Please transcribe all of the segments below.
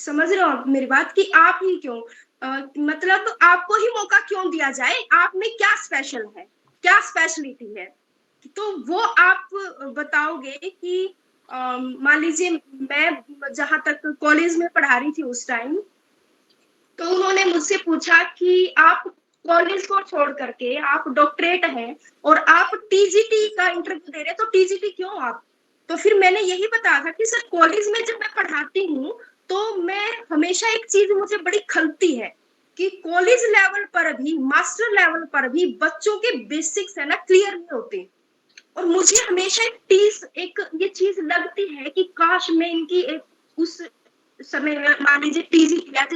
समझ रहे हो आप मेरी बात कि आप ही क्यों? मतलब आपको ही मौका क्यों दिया जाए? आप में क्या स्पेशल है? क्या स्पेशलिटी है? तो वो आप बताओगे कि मान लीजिए मैं जहाँ तक कॉलेज में पढ़ा रही थी उस टाइम, तो उन्होंने मुझसे पूछा कि आप कॉलेज को छोड़ करके आप डॉक्टरेट हैं और आप टीजीटी का इंटरव्यू दे रहे हैं, तो टीजीटी क्यों आप? तो फिर मैंने यही बताया था कि सर कॉलेज में जब मैं पढ़ाती हूँ, तो मैं हमेशा एक चीज मुझे बड़ी खलती है कि कॉलेज लेवल पर भी, मास्टर लेवल पर भी बच्चों के बेसिक्स है ना क्लियर नहीं होते। और मुझे हमेशा एक ये चीज लगती है कि काश मैं इनकी एक उस समय में मान लीजिए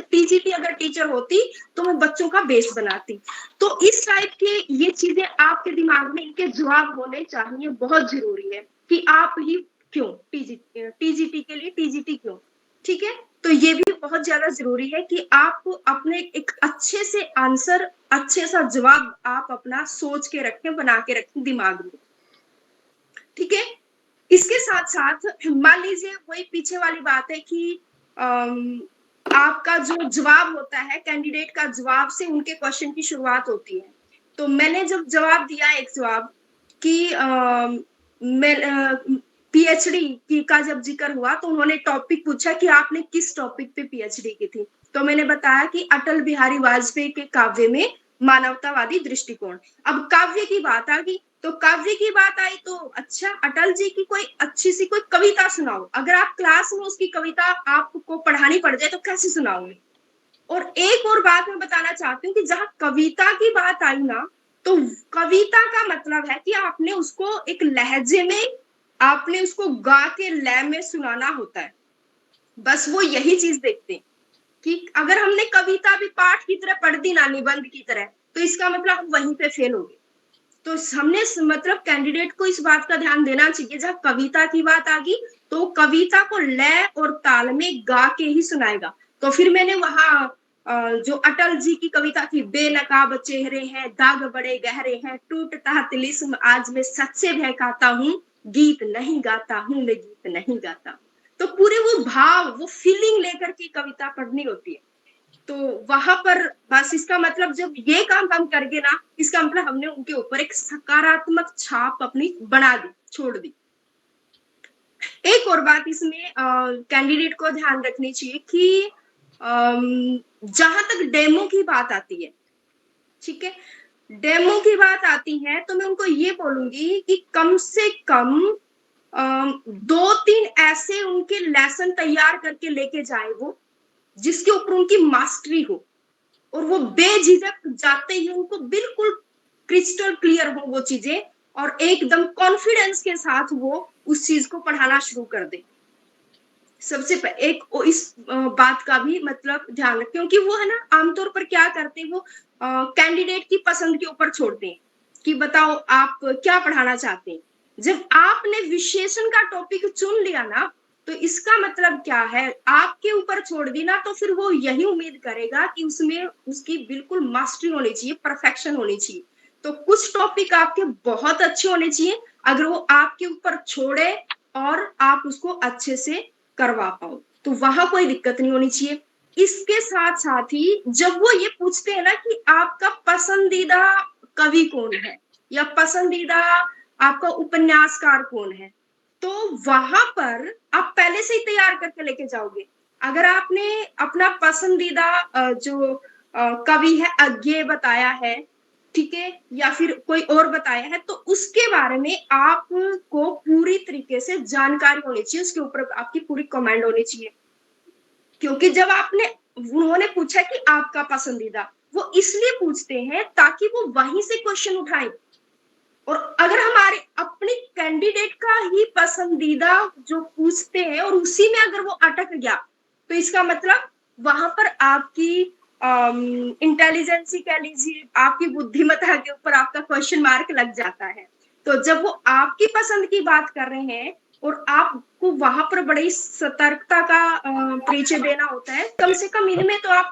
टीजीटी अगर टीचर होती तो मैं बच्चों का बेस बनाती। तो इस टाइप के ये चीजें आपके दिमाग में इनके जवाब होने चाहिए, बहुत जरूरी है कि आप ही क्यों टीजीटी के लिए टीजीटी क्यों। ठीक है, तो ये भी बहुत ज्यादा जरूरी है कि आप अपने एक अच्छे से आंसर, अच्छे सा जवाब आप अपना सोच के रखें, बना के रखें दिमाग में। ठीक है, इसके साथ साथ मान लीजिए वही पीछे वाली बात है कि आपका जो जवाब होता है, कैंडिडेट का जवाब से उनके क्वेश्चन की शुरुआत होती है। तो मैंने जब जवाब दिया एक जवाब कि मैं पीएचडी की का जब जिक्र हुआ तो उन्होंने टॉपिक पूछा कि आपने किस टॉपिक पे पीएचडी की थी। तो मैंने बताया कि अटल बिहारी वाजपेयी के काव्य में मानवतावादी दृष्टिकोण। अब काव्य की बात आ गई, तो काव्य की बात आई तो अच्छा अटल जी की कोई अच्छी सी कोई कविता सुनाओ। अगर आप क्लास में उसकी कविता आपको पढ़ानी पड़ जाए तो कैसे सुनाओगे? और एक और बात मैं बताना चाहती हूँ कि जहां कविता की बात आई ना, तो कविता का मतलब है कि आपने उसको एक लहजे में, आपने उसको गा के लय में सुनाना होता है। बस वो यही चीज देखते हैं कि अगर हमने कविता भी पाठ की तरह पढ़ दी ना, निबंध की तरह, तो इसका मतलब हम वहीं पे फेल हो गए। तो हमने मतलब कैंडिडेट को इस बात का ध्यान देना चाहिए, जब कविता की बात आ गई तो कविता को लय और ताल में गा के ही सुनाएगा। तो फिर मैंने वहां जो अटल जी की कविता थी, बेनकाब चेहरे हैं, दाग बड़े गहरे हैं, टूटता तिलिस्म आज मैं सच से बहकाता हूँ, गीत नहीं गाता हूँ मैं, गीत नहीं गाता। तो पूरे वो भाव, वो फीलिंग लेकर के कविता पढ़नी होती है। तो वहां पर बस इसका मतलब जब ये काम हम कर गए ना, इसका मतलब हमने उनके ऊपर एक सकारात्मक छाप अपनी बना दी, छोड़ दी। एक और बात इसमें कैंडिडेट को ध्यान रखनी चाहिए कि जहां तक डेमो की बात आती है, ठीक है, डेमो की बात आती है तो मैं उनको ये बोलूंगी कि कम से कम 2-3 ऐसे उनके लेसन तैयार करके लेके जाए वो, जिसके ऊपर उनकी मास्टरी हो और वो बेझिझक जाते ही उनको बिल्कुल क्रिस्टल क्लियर हो वो चीजें, और एकदम कॉन्फिडेंस के साथ वो उस चीज को पढ़ाना शुरू कर दे। सबसे एक इस बात का भी मतलब ध्यान रखें, क्योंकि वो है ना आमतौर पर क्या करते हैं वो कैंडिडेट की पसंद के ऊपर छोड़ते हैं कि बताओ आप क्या पढ़ाना चाहते हैं। जब आपने विशेषण का टॉपिक चुन लिया ना, तो इसका मतलब क्या है, आपके ऊपर छोड़ दी ना, तो फिर वो यही उम्मीद करेगा कि उसमें उसकी बिल्कुल मास्टरी होनी चाहिए, परफेक्शन होनी चाहिए। तो कुछ टॉपिक आपके बहुत अच्छे होने चाहिए, अगर वो आपके ऊपर छोड़े और आप उसको अच्छे से करवा पाओ, तो वहां कोई दिक्कत नहीं होनी चाहिए। इसके साथ साथ ही जब वो ये पूछते हैं ना कि आपका पसंदीदा कवि कौन है या पसंदीदा आपका उपन्यासकार कौन है, तो वहां पर आप पहले से ही तैयार करके लेके जाओगे। अगर आपने अपना पसंदीदा जो कवि है अज्ञे बताया है, ठीक है, या फिर कोई और बताया है, तो उसके बारे में आपको पूरी तरीके से जानकारी होनी चाहिए, उसके ऊपर आपकी पूरी कमांड होनी चाहिए। क्योंकि जब आपने उन्होंने पूछा कि आपका पसंदीदा, वो इसलिए पूछते हैं ताकि वो वहीं से क्वेश्चन उठाएं। और अगर हमारे अपने कैंडिडेट का ही पसंदीदा जो पूछते हैं और उसी में अगर वो अटक गया, तो इसका मतलब वहां पर आपकी इंटेलिजेंसी कह लीजिए, आपकी बुद्धिमत्ता के ऊपर आपका क्वेश्चन मार्क लग जाता है। तो जब वो आपकी पसंद की बात कर रहे हैं और आपको वहां पर बड़ी सतर्कता का परिचय देना होता है, कम से कम इनमें तो आप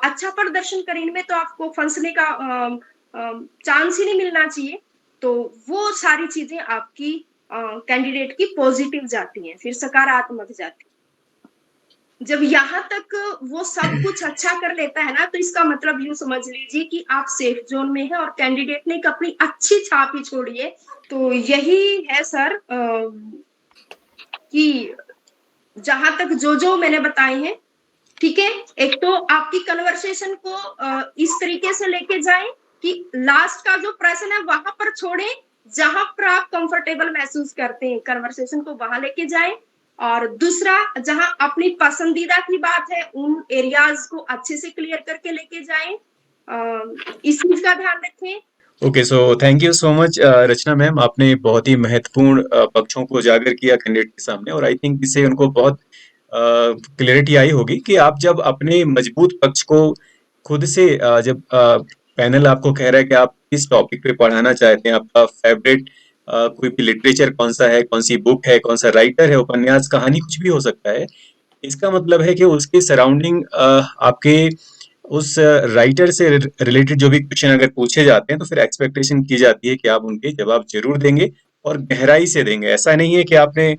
अच्छा प्रदर्शन करें, इनमें तो आपको फंसने का चांस ही नहीं मिलना चाहिए। तो वो सारी चीजें आपकी कैंडिडेट की पॉजिटिव जाती हैं, फिर सकारात्मक जाती है। जब यहाँ तक वो सब कुछ अच्छा कर लेता है ना, तो इसका मतलब यूँ समझ लीजिए कि आप सेफ ज़ोन में हैं और कैंडिडेट ने एक अपनी अच्छी छाप ही छोड़ी है। तो यही है सर कि जहाँ तक जो-जो मैंने बताए हैं, ठीक है? एक तो आपकी कन्वर्सेशन को इस तरीके से लेके जाएँ कि लास्ट का जो प्रश्न है वहाँ पर छोड़ें, जहाँ पर आप कंफर्टेबल महसूस करते हैं, कन्वर्सेशन को वहाँ लेके जाएँ। और दूसरा, जहाँ अपनी पसंदीदा की बात है, उन एरियाज़ को अच्छे से क्लियर करके लेके जाएँ। इस चीज़ का ध्यान रखें। Okay, so thank you so much Rachna ma'am, आपने बहुत ही महत्वपूर्ण पक्षों को उजागर किया कैंडिडेट के सामने, और आई थिंक इससे उनको बहुत क्लियरिटी आई होगी कि आप जब अपने मजबूत पक्ष को खुद से जब पैनल आपको कह रहा है कि आप किस टॉपिक पे पढ़ाना चाहते हैं, आपका फेवरेट कोई भी लिटरेचर कौन सा है, कौन सी बुक है, कौन सा राइटर है, उपन्यास, कहानी, कुछ भी हो सकता है। इसका मतलब है कि उसके सराउंडिंग आपके उस राइटर से रिलेटेड जो भी क्वेश्चन अगर पूछे जाते हैं, तो फिर एक्सपेक्टेशन की जाती है कि आप उनके जवाब जरूर देंगे और गहराई से देंगे। ऐसा नहीं है कि आपने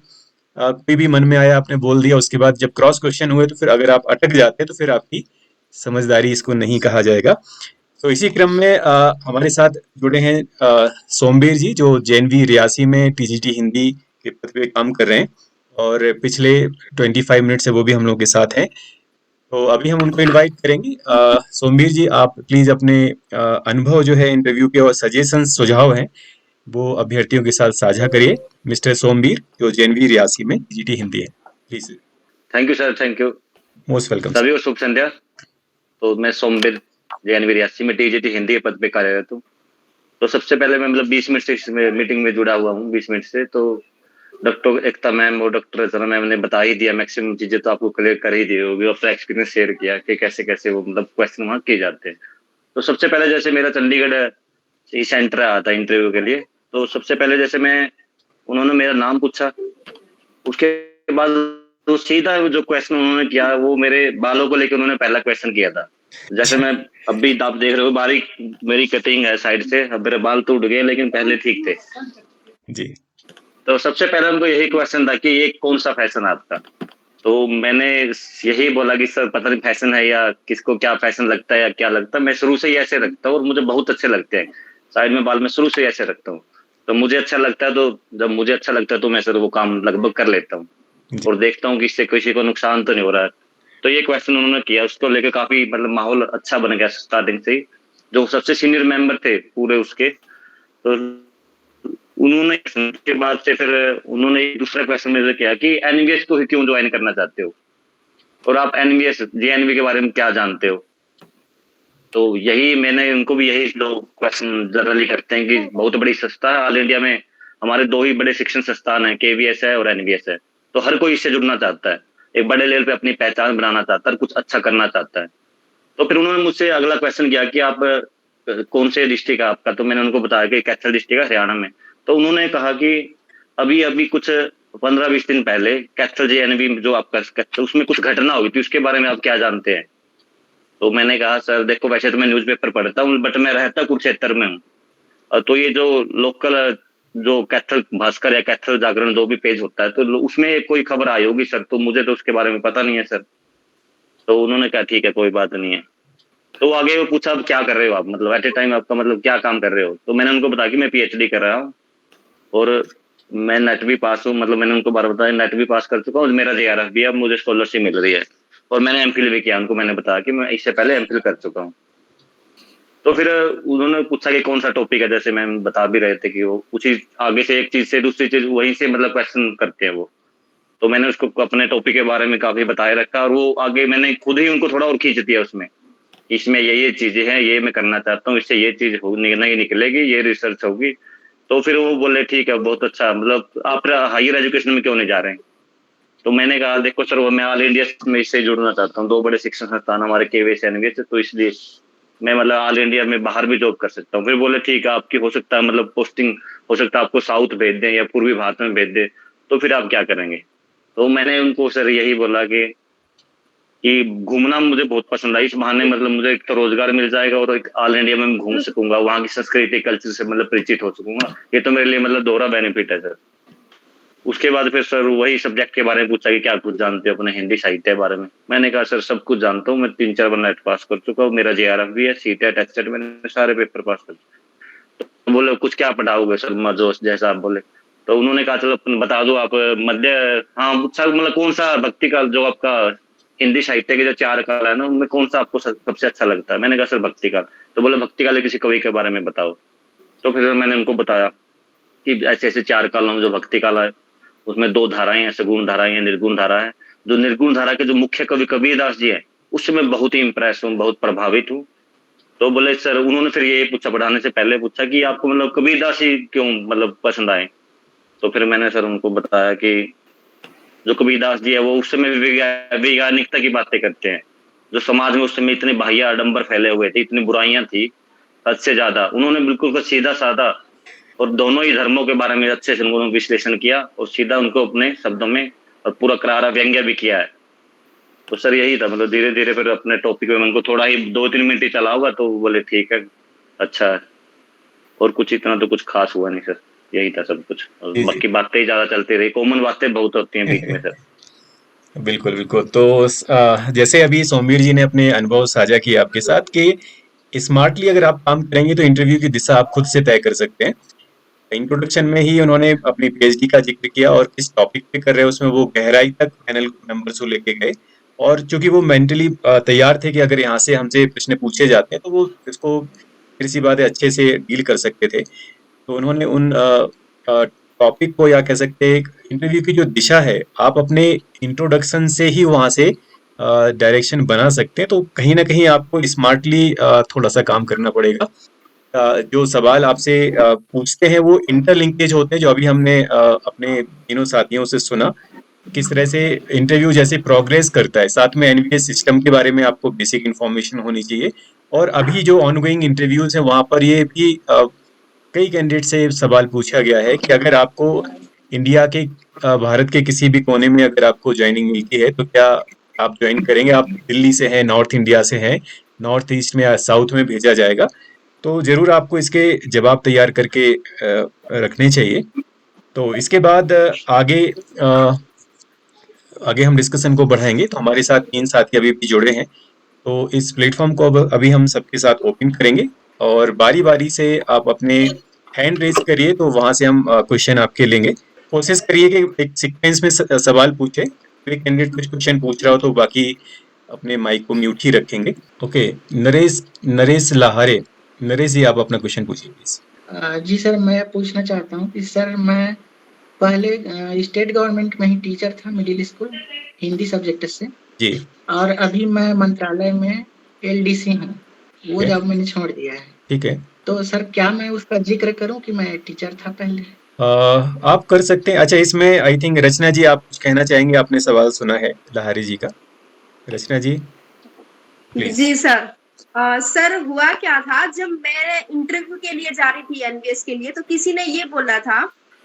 कोई भी मन में आया आपने बोल दिया, उसके बाद जब क्रॉस क्वेश्चन हुए तो फिर अगर आप अटक जाते हैं तो फिर आपकी समझदारी इसको नहीं कहा जाएगा। तो इसी क्रम में हमारे साथ जुड़े हैं सोमवीर जी, जो जेएनवी रियासी में टीजीटी हिंदी के पद पे काम कर रहे हैं, और पिछले 25 मिनट से वो भी हम लोग के साथ हैं। तो अभी हम उनको इनवाइट करेंगे। सोमवीर जी, आप प्लीज अपने अनुभव जो है इंटरव्यू के और सजेशन सुझाव हैं वो अभ्यर्थियों के साथ साझा करिए। मिस्टर सोमवीर, जो जेएनवी रियासी में टीजीटी हिंदी है, please. Thank you sir, thank you. Most welcome सभी सर। को शुभ संध्या। तो मैं सोमवीर जेएनवी रियासी में टीजीटी हिंदी के पद पे कार्यरत हूँ। तो सबसे पहले मैं मतलब 20 मिनट से इस मीटिंग में जुड़ा हुआ हूँ, 20 मिनट से। तो डॉक्टर एकता मैम और डॉक्टर रचना मैम ने बता ही दिया, मैक्सिमम चीजें तो आपको क्लियर कर ही दी होगी, अपना एक्सपीरियंस शेयर किया कि कैसे कैसे वो मतलब क्वेश्चन वहाँ किए जाते हैं। तो सबसे पहले जैसे मेरा चंडीगढ़ ही सेंटर आया था इंटरव्यू के लिए। तो सबसे पहले जैसे उन्होंने मेरा नाम पूछा, उसके बाद तो सीधा जो क्वेश्चन उन्होंने किया वो मेरे बालों को लेकर उन्होंने पहला क्वेश्चन किया था। जैसे मैं अभी आप देख रहे हो बारीक मेरी कटिंग है साइड से, अब मेरे बाल टूट गए लेकिन पहले ठीक थे। जी। तो सबसे पहले उनको यही क्वेश्चन था कि ये कौन सा फैशन है आपका। तो मैंने यही बोला कि सर पता नहीं फैशन है या किसको क्या फैशन लगता है या क्या लगता है, मैं शुरू से ही ऐसे रखता हूँ और मुझे बहुत अच्छे लगते हैं साइड में बाल, मैं शुरू से ही ऐसे रखता हूँ। तो मुझे अच्छा लगता है, तो जब मुझे अच्छा लगता है तो मैं सर वो काम लगभग कर लेता हूँ जी। और देखता हूँ कि इससे किसी को नुकसान तो नहीं हो रहा है। तो ये क्वेश्चन उन्होंने किया, उसको लेकर काफी मतलब माहौल अच्छा बन गया स्टार्टिंग से ही। जो सबसे सीनियर मेंबर थे पूरे उसके, तो उन्होंने के बाद से फिर उन्होंने दूसरा क्वेश्चन मेरे किया कि एनवीएस को ही क्यों ज्वाइन करना चाहते हो और आप एनवीएस जेएनवी के बारे में क्या जानते हो। तो यही मैंने उनको भी यही जो क्वेश्चन जनरली करते हैं कि बहुत बड़ी संस्था है ऑल इंडिया में, हमारे दो ही बड़े शिक्षण संस्थान है, केवीएस है और एनवीएस है। तो हर कोई इससे जुड़ना चाहता है, एक बड़े लेवल पे अपनी पहचान बनाना चाहता है, कुछ अच्छा करना चाहता है। तो फिर उन्होंने मुझसे अगला क्वेश्चन किया कि आप कौन से डिस्ट्रिक्ट है आपका। तो मैंने उनको बताया कि कैथल डिस्ट्रिक्ट है हरियाणा में। तो उन्होंने कहा कि अभी अभी कुछ 15-20 दिन पहले कैथल जेएनवी जो आपका कैथल, उसमें कुछ घटना हुई थी, उसके बारे में आप क्या जानते हैं। तो मैंने कहा सर देखो वैसे तो मैं न्यूज़पेपर पढ़ता हूँ बट मैं रहता कुरुक्षेत्र में हूँ। तो ये जो लोकल जो कैथल भास्कर या कैथल जागरण जो भी पेज होता है तो उसमें कोई खबर आई होगी सर, तो मुझे तो उसके बारे में पता नहीं है सर। तो उन्होंने कहा ठीक है कोई बात नहीं है। तो आगे वो पूछा अब क्या कर रहे हो आप, मतलब एट ए टाइम आपका मतलब क्या काम कर रहे हो। तो मैंने उनको बताया कि मैं पीएचडी कर रहा हूँ और मैं नेट भी पास हूँ, मतलब मैंने उनको बार बताया नेट भी पास कर चुका हूँ और मेरा जेआरएफ भी, अब मुझे स्कॉलरशिप मिल रही है और मैंने एमफिल भी किया। उनको मैंने बताया कि मैं इससे पहले एमफिल कर चुका हूँ। तो फिर उन्होंने पूछा कि कौन सा टॉपिक है, जैसे मैम बता भी रहे थे कि वो उसी आगे से एक चीज से दूसरी चीज वहीं से मतलब क्वेश्चन करते हैं वो। तो मैंने उसको अपने टॉपिक के बारे में काफी बताए रखा और वो आगे मैंने खुद ही उनको थोड़ा और खींच दिया उसमें, इसमें ये चीजें हैं, ये मैं करना चाहता हूँ, इससे ये चीज नहीं निकलेगी, ये रिसर्च होगी। तो फिर वो बोले ठीक है बहुत अच्छा, मतलब आप हायर एजुकेशन में क्यों नहीं जा रहे हैं। तो मैंने कहा देखो सर वो मैं ऑल इंडिया में इससे जुड़ना चाहता हूँ, दो बड़े शिक्षण संस्थान हमारे केवीएस एनवीएस, तो इसलिए मैं मतलब ऑल इंडिया में बाहर भी जॉब कर सकता हूँ। फिर बोले ठीक है आपकी हो सकता है मतलब पोस्टिंग हो सकता है आपको साउथ भेज दें या पूर्वी भारत में भेज दें, तो फिर आप क्या करेंगे। तो मैंने उनको सर यही बोला कि घूमना मुझे बहुत पसंद है, इस बहाने मतलब मुझे एक तो रोजगार मिल जाएगा और एक ऑल इंडिया में घूम सकूंगा, वहाँ की संस्कृति कल्चर से मतलब परिचित हो सकूंगा। ये तो मेरे लिए मतलब दोहरा बेनिफिट है सर। उसके बाद फिर सर वही सब्जेक्ट के बारे में पूछा कि क्या कुछ जानते हो अपने हिंदी साहित्य के बारे में। मैंने कहा सर सब कुछ जानता हूँ, मैं 3-4 बार नेट पास कर चुका हूँ, मेरा जेआरएफ भी है, सीटेट एचसेट मैंने सारे पेपर पास कर चुका। तो बोले कुछ क्या पढ़ाओगे सर मजोस जैसा आप बोले। तो उन्होंने कहा चलो बता दो आप मध्य, हाँ सर मतलब कौन सा भक्ति का जो आपका हिंदी साहित्य के जो 4 काल है ना उनमें कौन सा आपको सबसे अच्छा लगता है। मैंने कहा सर भक्ति काल। तो बोले भक्ति काल किसी कवि के बारे में बताओ। तो फिर मैंने उनको बताया कि ऐसे ऐसे 4 कालों में जो भक्ति काल है उसमें 2 धाराएं हैं, सगुण धाराएं हैं, निर्गुण धारा है। जो निर्गुण धारा के जो मुख्य कवि कबीरदास जी हैं उससे मैं बहुत ही इम्प्रेस हूँ, बहुत प्रभावित हूँ। तो बोले सर उन्होंने फिर ये पूछा, पढ़ाने से पहले पूछा कि आपको मतलब कबीरदास ही क्यों मतलब पसंद आए। तो फिर मैंने सर उनको बताया कि जो कबीरदास जी है वो उस समय वैज्ञानिकता की बातें करते हैं। जो समाज में उस समय इतने बाह्य आडंबर फैले हुए थे, इतनी बुराइयां थी हद से ज्यादा, उन्होंने बिल्कुल सीधा साधा और दोनों ही धर्मों के बारे में अच्छे से उन्होंने विश्लेषण किया और सीधा उनको अपने शब्दों में और पूरा करारा व्यंग्य भी किया है। तो सर यही था, मतलब धीरे धीरे फिर अपने टॉपिक में उनको थोड़ा ही 2-3 मिनट ही चला होगा तो बोले ठीक है अच्छा है। और कुछ इतना तो कुछ खास हुआ नहीं सर, यही था सब कुछ। और जी, जी। बाकी बातें ही ज्यादा चलती रही, कॉमन बातें बहुत होती हैं बीच में सर। बिल्कुल, बिल्कुल। तो जैसे अभी सोमवीर जी ने अपने अनुभव साझा किए आपके साथ कि स्मार्टली अगर आप काम करेंगे तो इंटरव्यू की दिशा आप खुद से तय कर सकते हैं। इंट्रोडक्शन में ही उन्होंने अपनी पीएचडी का जिक्र किया और किस टॉपिक पे कर रहे हैं उसमें वो गहराई तक पैनल मेंबर्स को लेके गए। और चूंकि वो मेंटली तैयार थे कि अगर यहाँ से हमसे प्रश्न पूछे जाते हैं तो वो इसको फिर सी बात है अच्छे से डील कर सकते थे। तो उन्होंने उन टॉपिक को या कह सकते हैं इंटरव्यू की जो दिशा है आप अपने इंट्रोडक्शन से ही वहां से डायरेक्शन बना सकते हैं। तो कहीं ना कहीं आपको स्मार्टली थोड़ा सा काम करना पड़ेगा। जो सवाल आपसे पूछते हैं वो इंटरलिंकेज होते हैं जो अभी हमने अपने तीनों साथियों से सुना किस तरह से इंटरव्यू जैसे प्रोग्रेस करता है। साथ में एनवीएस सिस्टम के बारे में आपको बेसिक इन्फॉर्मेशन होनी चाहिए। और अभी जो ऑनगोइंग इंटरव्यूज हैं वहां पर ये भी कई कैंडिडेट से सवाल पूछा गया है कि अगर आपको इंडिया के भारत के किसी भी कोने में अगर आपको ज्वाइनिंग मिलती है तो क्या आप ज्वाइन करेंगे। आप दिल्ली से हैं, नॉर्थ इंडिया से हैं, नॉर्थ ईस्ट में या साउथ में भेजा जाएगा। तो जरूर आपको इसके जवाब तैयार करके रखने चाहिए। तो इसके बाद आगे हम डिस्कशन को बढ़ाएंगे। तो हमारे साथ 3 साथी अभी भी जुड़े हैं। तो इस प्लेटफॉर्म को अब अभी हम सबके साथ ओपन करेंगे और बारी बारी से आप अपने हैंड रेज करिए तो वहां से हम क्वेश्चन आपके लेंगे। कोशिश करिए कि एक सीक्वेंस में सवाल पूछे। एक कैंडिडेट कुछ क्वेश्चन पूछ रहा हो तो बाकी अपने माइक को म्यूट ही रखेंगे। ओके, नरेश नरेश लाहारे, नरेश जी आप अपना क्वेश्चन पूछिए प्लीज। जी सर, मैं पूछना चाहता हूँ कि सर मैं पहले स्टेट गवर्नमेंट में ही टीचर था, मिडिल स्कूल हिंदी सब्जेक्ट से, जी और अभी मैं मंत्रालय में एलडीसी हूँ। वो जॉब मैंने छोड़ दिया है। ठीक है। तो सर क्या मैं उसका जिक्र करूँ कि मैं टीचर था पहले? आप कर सकते हैं। अच्छा, इसमें आई थिंक रचना जी आप कुछ कहना चाहेंगे, आपने सवाल सुना है लहारी जी का। रचना जी प्लीज। जी सर। सर हुआ क्या था जब मैं इंटरव्यू के लिए जा रही थी एनवीएस के लिए तो किसी ने ये बोला था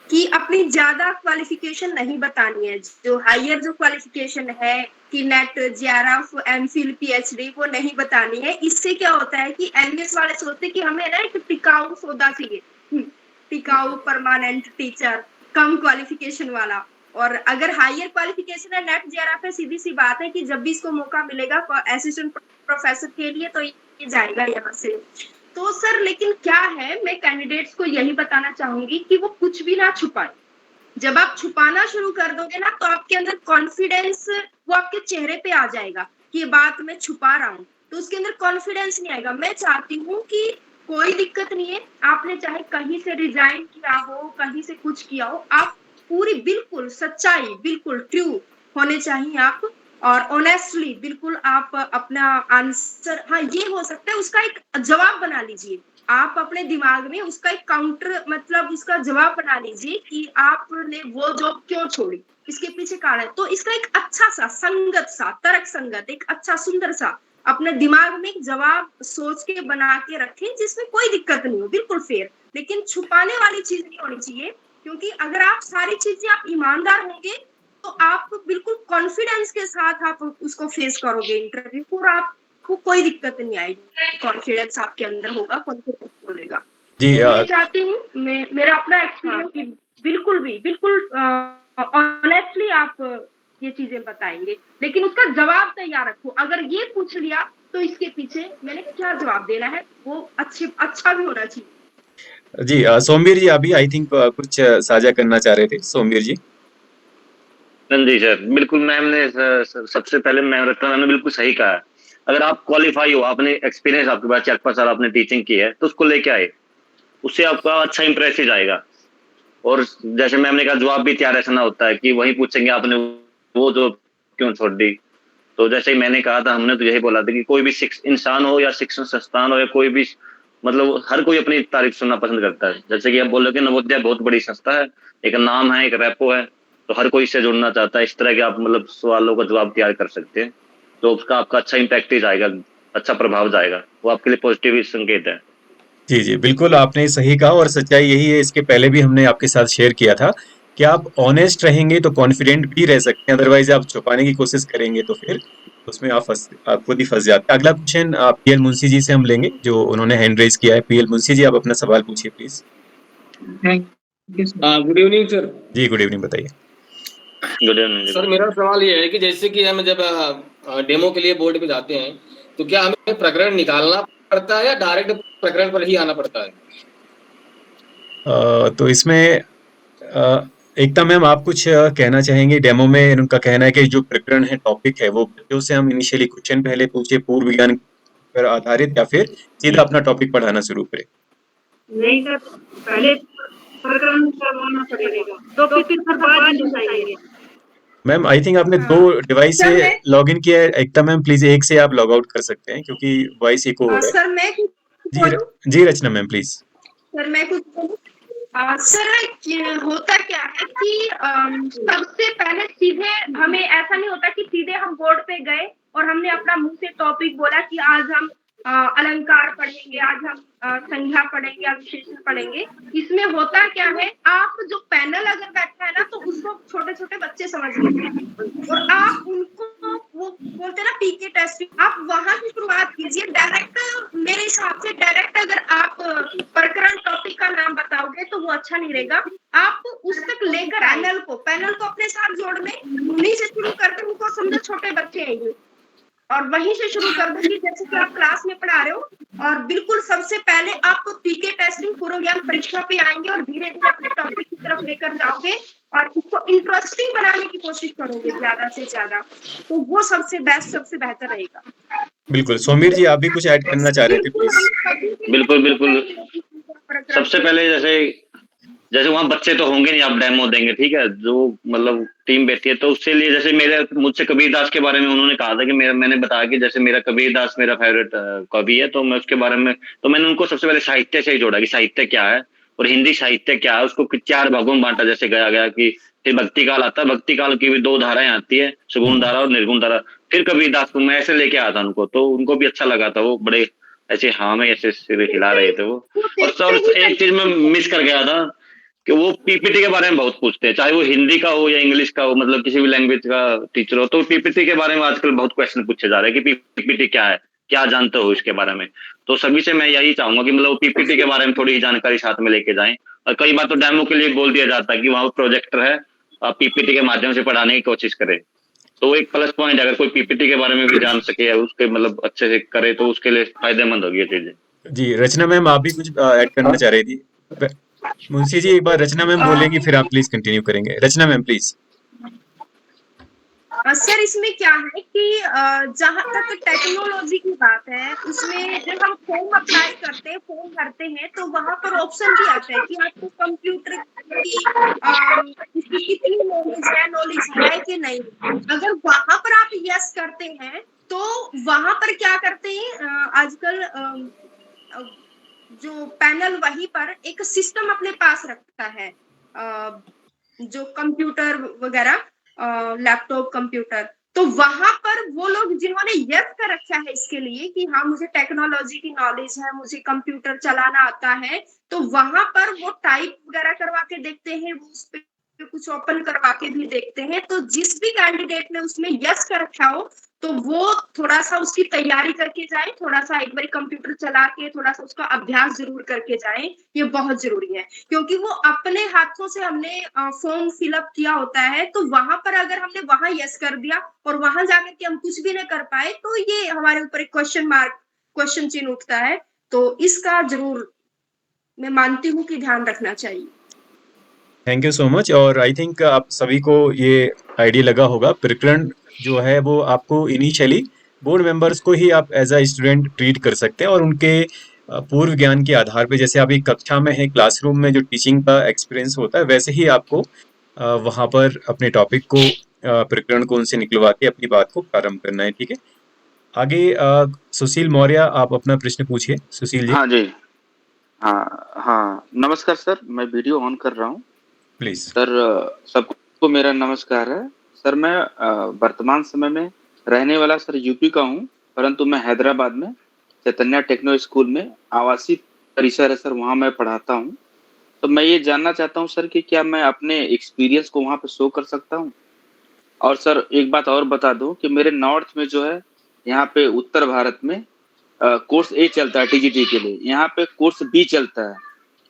कि अपनी ज्यादा क्वालिफिकेशन नहीं बतानी है, जो हायर जो क्वालिफिकेशन है कि नेट जेआरएफ एमफिल पीएचडी वो नहीं बतानी है। इससे क्या होता है कि एनवीएस वाले सोचते हैं कि हमें ना एक टिकाऊ सौदा चाहिए, टिकाऊ परमानेंट टीचर कम क्वालिफिकेशन वाला। और अगर हायर क्वालिफिकेशन है नेट जेआरएफ है, सीधी सी बात है कि जब भी इसको मौका मिलेगा असिस्टेंट प्रोफेसर के लिए तो ये जाएगा यहाँ से। तो सर लेकिन क्या है, मैं कैंडिडेट्स को यही बताना चाहूंगी कि वो कुछ भी ना छुपाए। जब आप छुपाना शुरू कर दोगे ना तो आपके अंदर कॉन्फिडेंस वो आपके चेहरे पे आ जाएगा कि ये बात मैं छुपा रहा हूँ, तो उसके अंदर कॉन्फिडेंस नहीं आएगा। मैं चाहती हूँ कि कोई दिक्कत नहीं है, आपने चाहे कहीं से रिजाइन किया हो, कहीं से कुछ किया हो, आप पूरी बिल्कुल सच्चाई बिल्कुल ट्रू होने चाहिए आप, और ऑनेस्टली बिल्कुल आप अपना आंसर, हाँ ये हो सकता है उसका एक जवाब बना लीजिए। आप अपने दिमाग में उसका एक काउंटर मतलब उसका जवाब बना लीजिए कि आपने वो जॉब क्यों छोड़ी, इसके पीछे कारण है। तो इसका एक अच्छा सा संगत सा तर्क संगत एक अच्छा सुंदर सा अपने दिमाग में एक जवाब सोच के बना के रखें जिसमें कोई दिक्कत नहीं हो, बिल्कुल फेयर। लेकिन छुपाने वाली चीज नहीं होनी चाहिए, क्योंकि अगर आप सारी चीजें आप ईमानदार होंगे तो आप बिल्कुल कॉन्फिडेंस के साथ आप उसको फेस करोगे इंटरव्यू को, और आपको कोई दिक्कत नहीं आएगी। कॉन्फिडेंस आपके अंदर होगा, कॉन्फिडेंस बोलेगा। जी तो मैं चाहती हूँ, मेरा अपना एक्सपीरियंस बिल्कुल भी बिल्कुल ऑनेस्टली आप ये चीजें बताएंगे, लेकिन उसका जवाब तैयार रखो। अगर ये पूछ लिया तो इसके पीछे मैंने क्या जवाब देना है वो अच्छा भी होना चाहिए। जी सोमवीर जी, अभी आई थिंक कुछ साझा करना चाह रहे थे सोमवीर जी। जी सर, बिल्कुल मैम ने सबसे पहले मैम रत्ना मैम ने बिल्कुल सही कहा है। अगर आप क्वालिफाई हो, आपने एक्सपीरियंस आपके पास 4-5 साल आपने टीचिंग की है, तो उसको लेके आए, उससे आपका अच्छा इंप्रेस जाएगा। और जैसे मैम ने कहा जवाब भी तैयार ऐसा ना होता है कि वही पूछेंगे आपने वो जो क्यों छोड़ दी। तो जैसे ही मैंने कहा था, हमने तो यही बोला था कि कोई भी इंसान हो या शिक्षण संस्थान हो या कोई भी, मतलब हर कोई अपनी तारीफ सुनना पसंद करता है। जैसे कि आप बोल रहे हो कि नवोदय बहुत बड़ी संस्था है, एक नाम है, एक रेपो है, तो हर कोई इससे जुड़ना चाहता है। इस तरह के आप मतलब सवालों का जवाब तैयार कर सकते हैं, तो उसका आपका अच्छा इम्पैक्ट ही जाएगा, अच्छा प्रभाव जाएगा, वो आपके लिए पॉजिटिव ही संकेत है। जी जी बिल्कुल, आपने सही कहा और सच्चाई यही है। इसके पहले भी हमने आपके साथ शेयर किया था कि आप ऑनेस्ट रहेंगे तो कॉन्फिडेंट भी रह सकते हैं, अदरवाइज आप छुपाने की कोशिश करेंगे तो फिर उसमें आप खुद ही फंस जाते हैं। अगला क्वेश्चन पीएल मुंशी जी से हम लेंगे, जो उन्होंने हैंड रेज किया है। पीएल मुंशी जी, आप अपना सवाल पूछिए please. Thank you sir. Good evening sir. जी गुड इवनिंग, बताइए। गुड इवनिंग सर मेरा सवाल ये है कि जैसे कि हम जब डेमो के लिए बोर्ड पे जाते हैं, तो क्या हमें प्रकरण निकालना पड़ता है या डायरेक्ट प्रकरण पर ही आना पड़ता है? तो इसमें एकता मैम, आप कुछ कहना चाहेंगे? डेमो में उनका कहना है कि जो प्रकरण है, टॉपिक है, वो बच्चों से हम इनिशियली क्वेश्चन पहले पूछे पूर्व ज्ञान पर आधारित, या फिर सीधा अपना टॉपिक पढ़ाना शुरू करें? नहीं सर, पहले प्रकरण करवाना पड़ेगा, तो फिर बाद में जाएंगे। मैम आई थिंक आपने दो डिवाइस से सर मैं लॉग इन किया है। एकता मैम प्लीज एक से आप लॉग आउट कर सकते हैं, क्योंकि वॉइस इको हो रहा है। सर मैं कुछ जी बोलूं? जी रचना मैम प्लीज। सर मैं कुछ बोलूं? सर होता क्या है कि सबसे पहले सीधे हमें ऐसा नहीं होता कि सीधे हम बोर्ड पे गए और हमने अपना मुंह से टॉपिक बोला कि आज हम अलंकार पढ़ेंगे, आज हम संज्ञा पढ़ेंगे या विशेषण पढ़ेंगे। इसमें होता क्या है, आप जो पैनल अगर बैठा है ना, तो उसको छोटे छोटे बच्चे समझ लेते हैं और आप उनको वो बोलते हैं ना पीके टेस्ट, आप वहां से शुरुआत कीजिए। डायरेक्ट मेरे हिसाब से डायरेक्ट अगर आप प्रकरण टॉपिक का नाम बताओगे तो वो अच्छा नहीं रहेगा। आप उस तक लेकर पैनल को अपने साथ जोड़ में उन्हीं से शुरू करके, उनको समझो छोटे बच्चे हैं ये, और वहीं से शुरू कर दूंगी जैसे कि आप क्लास में पढ़ा रहे हो। और बिल्कुल सबसे पहले आप पीके टेस्टिंग पूर्व ज्ञान परीक्षा पे आएंगे और धीरे धीरे अपने टॉपिक की तरफ लेकर जाओगे और इसको इंटरेस्टिंग बनाने की कोशिश करोगे ज्यादा से ज्यादा, तो वो सबसे बेस्ट, सबसे बेहतर रहेगा। बिल्कुल, सोमीर जी आप भी कुछ ऐड करना चाह रहे थे प्लीज। बिल्कुल बिल्कुल। सबसे पहले जैसे वहाँ बच्चे तो होंगे नहीं, आप डेमो देंगे, ठीक है, जो मतलब टीम बैठी है, तो उसके लिए जैसे मुझसे कबीर दास के बारे में उन्होंने कहा था कि मैंने बताया कि जैसे मेरा कबीर दास मेरा फेवरेट कवि है, तो मैं उसके बारे में, तो मैंने उनको सबसे पहले साहित्य से ही जोड़ा कि साहित्य क्या है और हिंदी साहित्य क्या है। उसको 4 भागों में बांटा, जैसे गया कि फिर भक्ति काल आता है, भक्ति काल की भी 2 धाराएं आती है, सुगुण धारा और निर्गुण धारा। फिर कबीर दास को मैं ऐसे लेके आया था उनको, तो उनको भी अच्छा लगा था, वो बड़े ऐसे हाँ में ऐसे सिर हिला रहे थे वो। और सर एक चीज मैं मिस कर गया था कि वो पीपीटी के बारे में बहुत पूछते हैं, चाहे वो हिंदी का हो या इंग्लिश का हो, मतलब किसी भी लैंग्वेज का टीचर हो, तो पीपीटी के बारे में आजकल बहुत क्वेश्चन पूछे जा रहे हैं कि पीपीटी क्या है, क्या जानते हो इसके बारे में। तो सभी से मैं यही चाहूंगा कि मतलब पीपीटी के बारे में थोड़ी जानकारी साथ में लेके जाएं। और कई बार तो डेमो के लिए बोल दिया जाता है कि वहाँ प्रोजेक्टर है, आप पीपीटी के माध्यम से पढ़ाने की कोशिश करें। तो एक प्लस पॉइंट, अगर कोई पीपीटी के बारे में भी जान सके या उसके मतलब अच्छे से करे, तो उसके लिए फायदेमंद होगी ये चीजें। जी रचना मैम, आप भी कुछ ऐड करना चाह रही थी? मुंशी जी एक बार रचना मैम बोलेंगी, फिर आप प्लीज कंटिन्यू करेंगे। रचना मैम प्लीज। सर इसमें क्या है कि जहां तक टेक्नोलॉजी की बात है, उसमें जब हम फॉर्म अप्लाई करते हैं, फॉर्म भरते हैं, तो वहां पर ऑप्शन भी आता है कि आपको कंप्यूटर की कितनी नॉलेज है कि नहीं। अगर वहां पर आप यस करते हैं, तो वहां पर क्या करते हैं, आजकल जो पैनल वहीं पर एक सिस्टम अपने पास रखता है, जो कंप्यूटर वगैरह, लैपटॉप कंप्यूटर, तो वहां पर वो लोग जिन्होंने यस कर रखा है इसके लिए कि हाँ मुझे टेक्नोलॉजी की नॉलेज है, मुझे कंप्यूटर चलाना आता है, तो वहां पर वो टाइप वगैरह करवा के देखते हैं, वो उस पे कुछ ओपन करवा के भी देखते हैं। तो जिस भी कैंडिडेट ने उसमें यस कर रखा हो, तो वो थोड़ा सा उसकी तैयारी करके जाए, थोड़ा सा एक बार कंप्यूटर चला के थोड़ा सा उसका अभ्यास जरूर करके जाए, ये बहुत जरूरी है। क्योंकि वो अपने हाथों से हमने फॉर्म फिलअप किया होता है, तो वहां पर अगर हमने वहां यस कर दिया और वहां जाकर के हम कुछ भी नहीं कर पाए, तो ये हमारे ऊपर एक क्वेश्चन चिन्ह उठता है। तो इसका जरूर मैं मानती हूँ कि ध्यान रखना चाहिए। Thank you so much. और आई थिंक आप सभी को ये आइडिया लगा होगा, प्रकरण जो है वो आपको इनिशियली बोर्ड मेंबर्स को ही आप एज अ स्टूडेंट ट्रीट कर सकते हैं, और उनके पूर्व ज्ञान के आधार पे, जैसे आप एक कक्षा में है, क्लासरूम में जो टीचिंग का एक्सपीरियंस होता है, वैसे ही आपको वहाँ पर अपने टॉपिक को प्रकरण को उनसे निकलवा के अपनी बात को प्रारंभ करना है। ठीक है, आगे सुशील मौर्य, आप अपना प्रश्न पूछिए। सुशील जी, हाँ जी। हाँ हाँ, नमस्कार सर, मैं वीडियो ऑन कर रहा हूँ। प्लीज। सर सबको मेरा नमस्कार है। सर मैं वर्तमान समय में रहने वाला सर यूपी का हूँ, परंतु मैं हैदराबाद में चैतन्य टेक्नो स्कूल में आवासीय परिसर है सर, वहाँ मैं पढ़ाता हूँ। तो मैं ये जानना चाहता हूँ सर कि क्या मैं अपने एक्सपीरियंस को वहाँ पे शो कर सकता हूँ? और सर एक बात और बता दूं कि मेरे नॉर्थ में जो है, यहाँ पे उत्तर भारत में कोर्स ए चलता है टीजीटी के लिए, यहाँ पे कोर्स बी चलता है।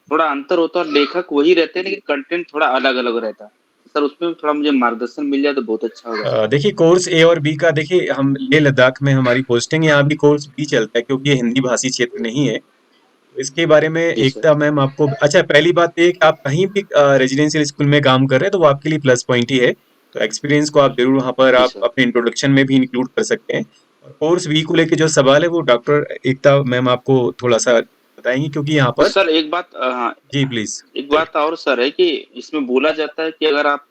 थोड़ा अंतर होता है और लेखक वही रहते हैं, लेकिन कंटेंट थोड़ा अलग अलग रहता है। सर उसमें थोड़ा मुझे मार्गदर्शन मिल जाए तो बहुत अच्छा होगा। देखिए, कोर्स ए और बी का, देखिए हम लेह लद्दाख में हमारी पोस्टिंग है, यहाँ भी कोर्स बी चलता है, क्योंकि ये हिंदी भाषी क्षेत्र नहीं है। तो इसके बारे में जी सर। एकता मैम आपको, अच्छा पहली बात ये कि आप कहीं भी रेजिडेंशियल स्कूल में काम कर रहे हैं तो वो आपके लिए प्लस पॉइंट ही है। तो एक्सपीरियंस को आप जरूर वहाँ पर जी आप सर। अपने इंट्रोडक्शन में भी इंक्लूड कर सकते हैं। और कोर्स बी को लेके जो सवाल है वो डॉक्टर एकता मैम आपको थोड़ा सा बताएंगी, क्योंकि यहाँ तो पर। सर एक बात हाँ, जी प्लीज। एक बात और सर है कि इसमें बोला जाता है कि अगर आप,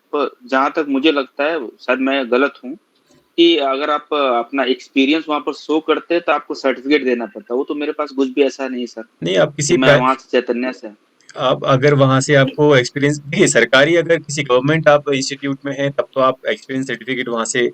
जहाँ तक मुझे लगता है, शायद मैं गलत हूँ, कि अगर आप अपना एक्सपीरियंस वहाँ पर शो करते हैं तो आपको सर्टिफिकेट देना पड़ता है। वो तो मेरे पास कुछ भी ऐसा नहीं है सर, नहीं, आप कि मैं वहाँ से चैतन्य से। आप अगर वहां से आपको एक्सपीरियंस, देखिए सरकारी अगर किसी गवर्नमेंट आप इंस्टीट्यूट में है तब तो आप एक्सपीरियंस सर्टिफिकेट वहां से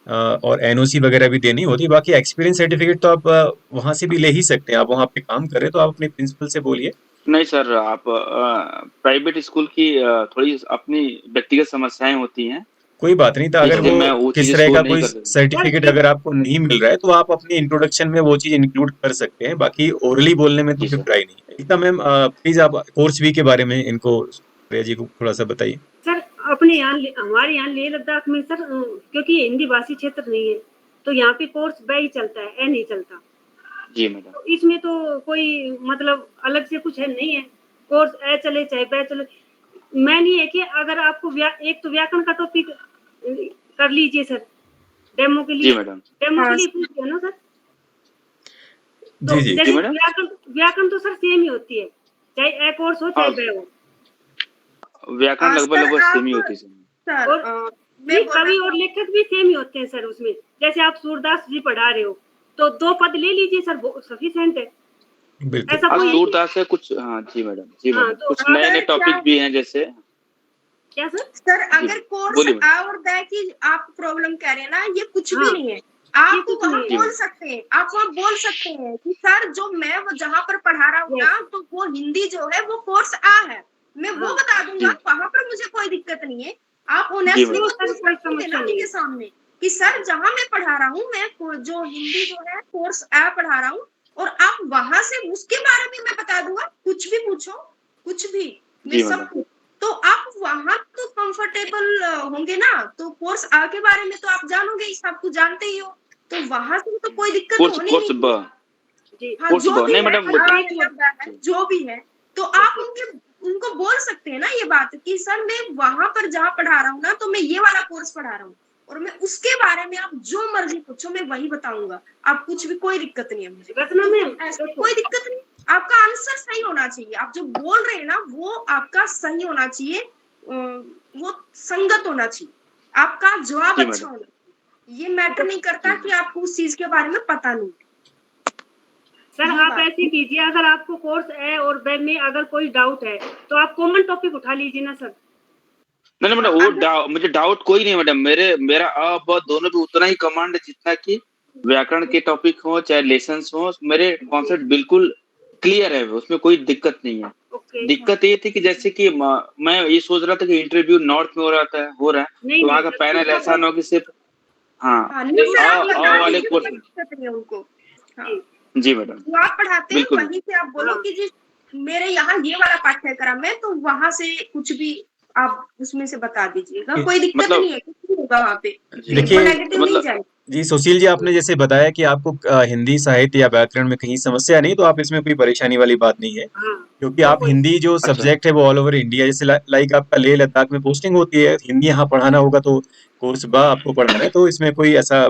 और एनओसी वगैरह भी देनी होती है। बाकी एक्सपीरियंस सर्टिफिकेट तो आप वहां से भी ले ही सकते हैं। आप वहां पे काम कर रहे हैं तो आप अपने प्रिंसिपल से बोलिए। नहीं सर, आप प्राइवेट स्कूल की थोड़ी अपनी व्यक्तिगत समस्याएं होती हैं, कोई बात नहीं था, अगर इसलिए वो मैं वो किस चीजें तरह शो का नहीं कोई कर रही। सर्टिफिकेट अगर आपको नहीं मिल रहा है तो आप अपने इंट्रोडक्शन में वो चीज इंक्लूड कर सकते हैं। बाकी ओरली बोलने में तो जी फिर सर। ट्राई नहीं है। एकता मैम, प्लीज आप कोर्स बी के बारे में इनको, प्रिया जी को थोड़ा सा बताइए। सर अपने यहाँ हमारे यहाँ लेह लद्दाख में सर, क्योंकि ये हिंदी भाषी क्षेत्र नहीं है, तो यहाँ पे कोर्स बी ही चलता है, ए नहीं चलता। जी मैडम। तो इसमें तो कोई मतलब अलग से कुछ है नहीं है, कोर्स ए चले चाहे बे चले। मैं नहीं है कि अगर आपको एक तो व्याकरण का टॉपिक कर लीजिए सर, डेमो के लिए। जी मैडम। डेमो हाँ। के लिए पूछते हैं ना सर। तो जी जी। जैसे जी मैडम। व्याकरण तो सर सेम ही होती है, चाहे ए कोर्स हो चाहे हाँ, बे हो। व्याकरण लगभग सर लगभग सेम ही आप, होती है सर। सर और मैं नहीं, बोलना कवि और लेखक भी सेम ही होते हैं सर उसमें। जैसे आप सूरदास जी पढ़ा रहे हो तो 2 पद ले लीजिए सर, वो सफिशिएंट है। बिल्कुल। ऐसा हाँ, कोई सूरदास है कुछ। हाँ जी मैडम, जी हाँ, मैडम, तो कुछ नए नए अगर टॉपिक क्या, भी हैं जैसे। क्या सर? सर जी अगर कोर्स बोलिए मैडम। आ और बै की आप प्रॉब्लम कह रहे हैं ना, ये कुछ भी हाँ, नहीं है। ये आप कुछ वहां नहीं जी है। बोल मैडम। सकते हैं, आप वहां बोल सकते हैं कि सर जो मैं वो जहां पर पढ़ा रहा हूँ यस। ना, तो वो हिंदी जो है वो कोर्स आ है, मैं वो हाँ। बता जी दूंगा, वहां पर मुझे कोई दिक्कत नहीं है। आप जी ऑनेस्टली मैडम। वो तो सर चीज कोई रखेंगे ना समस्या नहीं उनके है। सामने कि सर जहां मैं पढ़ा रहा हूँ, मैं जो हिंदी जो है कोर्स आ पढ़ा रहा हूँ, और आप वहां से उसके बारे में मैं बता दूंगा, कुछ भी पूछो, कुछ भी, मैं जी सब मैडम। कुछ। तो आप वहां तो कंफर्टेबल होंगे ना, तो कोर्स आ के बारे में तो आप जानोगे ही, सब कुछ जानते ही हो, तो वहां से तो कोई दिक्कत कोर्स होनी कोर्स नहीं। ब जी। हाँ, कोर्स जो ब भी नहीं है, मैडम। आ या बै है, जो भी है, तो आप उनको बोल सकते हैं ना ये बात कि सर मैं वहां पर जहाँ पढ़ा रहा हूँ ना, तो मैं ये वाला कोर्स पढ़ा रहा हूँ, और मैं उसके बारे में आप जो मर्जी पूछो मैं वही बताऊंगा। आप कुछ भी, कोई दिक्कत नहीं है मुझे, रचना मैम, ऐसे कोई दिक्कत नहीं। आपका आंसर सही होना चाहिए, आप जो बोल रहे हैं ना वो आपका सही होना चाहिए, वो संगत होना चाहिए, आपका जवाब जी अच्छा मैडम। होना चाहिए। ये मैटर नहीं करता जी कि आपको उस चीज के बारे में पता नहीं। सर ये आप बात ऐसे कीजिए, अगर आपको कोर्स ए और बे में अगर कोई डाउट है तो आप कॉमन टॉपिक उठा लीजिए ना सर। नहीं नहीं मैडम, वो मुझे डाउट कोई नहीं मैडम। मेरा अ ब दोनों भी उतना ही कमांड है जितना कि व्याकरण के टॉपिक हो चाहे लेसन्स हो। मेरे कॉन्सेप्ट बिल्कुल क्लियर है, उसमें कोई दिक्कत नहीं है। ओके। दिक्कत ये थी कि जैसे कि मैं ये सोच रहा था कि इंटरव्यू नॉर्थ में हो रहा है, नहीं तो वहाँ नहीं का सर, पैनल ऐसा ना हो कि सिर्फ हाँ हाँ नहीं सर, आप अ बता वाले दीजिए, कोर्स कोई में। दिक्कत नहीं है उनको। हाँ, जी मैडम, जो आप पढ़ाते हैं बिल्कुल। वहीं से आप बोलो कि जी मेरे यहाँ ये वाला पाठ्यक्रम है, तो वहां से कुछ भी आप उसमें से बता दीजिएगा, कोई दिक्कत मतलब नहीं है, कुछ नहीं होगा वहाँ पे, जी वो देखिए नेगेटिव नहीं मतलब जाएगा। जी सुशील जी, आपने जैसे बताया कि आपको हिंदी साहित्य या व्याकरण में कहीं समस्या नहीं, तो आप इसमें कोई परेशानी वाली बात नहीं है, हाँ क्योंकि तो आप कोई हिंदी जो अच्छा सब्जेक्ट है वो ऑल ओवर इंडिया, जैसे लाइक आपका लेह लद्दाख में पोस्टिंग होती है, हिंदी यहाँ पढ़ाना होगा तो कोर्स बा आपको पढ़ाना है, तो इसमें कोई ऐसा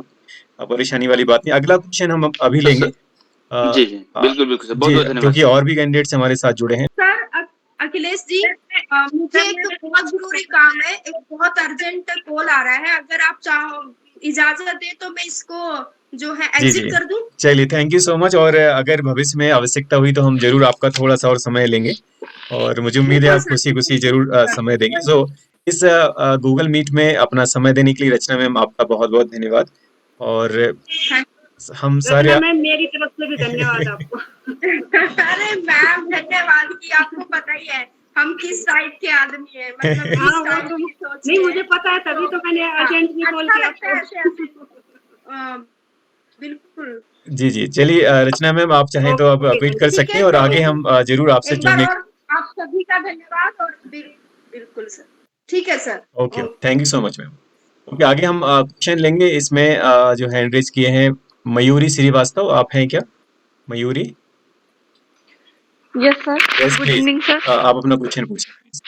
परेशानी वाली बात नहीं। अगला क्वेश्चन हम अभी तो लेंगे। सर जी जी हाँ बिल्कुल बिल्कुल सर, बहुत जी, बहुत धन्यवाद क्योंकि सर। और भी कैंडिडेट्स हमारे साथ जुड़े हैं। सर अखिलेश जी, मुझे एक बहुत जरूरी काम है, एक बहुत अर्जेंट कॉल आ रहा है, अगर आप चाहो इजाजत दे तो मैं इसको जो है जी एग्जिट जी, कर दूं। चलिए थैंक यू सो मच, और अगर भविष्य में आवश्यकता हुई तो हम जरूर आपका थोड़ा सा और समय लेंगे, और मुझे उम्मीद है बिल्कुल आप सर, खुशी खुशी बिल्कुल जरूर सर। समय देंगे। सो इस गूगल मीट में अपना समय देने के लिए रचना मैम आपका बहुत बहुत धन्यवाद, और हम सारे रचना मैम मेरी तरफ से भी धन्यवाद आपको। अरे मैम धन्यवाद की, आपको पता ही है हम किस साइड के आदमी हैं, मतलब किस हाँ वो साइड तो की सोच नहीं के मुझे हैं। पता है, तभी तो मैंने हाँ, अर्जेंट में कॉल अच्छा किया लगता है ऐसे ऐसे आपको। बिल्कुल। जी जी, चलिए रचना मैम आप चाहें तो आप ओके वेट कर ठीक सकते है, हैं, और तो आगे हम जरूर आपसे एक बार जुड़ने। और आप सभी का धन्यवाद, और बिल्कुल सर, ठीक है sir. Okay, thank you so much ma'am. Okay, आगे हम क्वेश्चन लेंगे। इसमें जो हैंड रेज किए हैं मयूरी श्रीवास्तव, आप हैं क्या Mayuri? Yes sir, yes good please, evening sir. आप अपना क्वेश्चन पूछें प्लीज।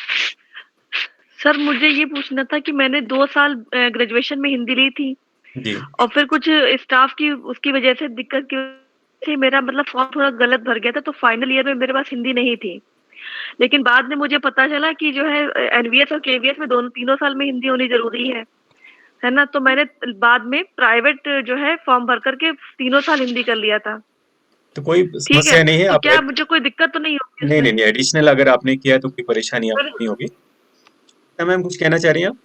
सर मुझे ये पूछना था कि मैंने 2 साल ग्रेजुएशन में हिंदी ली थी, जी और फिर कुछ स्टाफ की उसकी वजह से दिक्कत की वजह से मेरा मतलब फॉर्म थोड़ा गलत भर गया था, तो फाइनल ईयर में मेरे पास हिंदी नहीं थी। लेकिन बाद में मुझे पता चला कि जो है एनवीएस और केवीएस में दोनों तीनों साल में हिंदी होनी जरूरी है ना? तो मैंने बाद में प्राइवेट जो है फॉर्म भर करके तीनों साल हिंदी कर लिया था। तो कोई ठीक है, समस्या नहीं है, तो आप क्या मुझे कोई दिक्कत तो नहीं होगी नहीं उसमें? नहीं नहीं, एडिशनल अगर आपने किया है तो कोई परेशानी सर आपको नहीं होगी। क्या मैम कुछ कहना चाह रही हैं आप?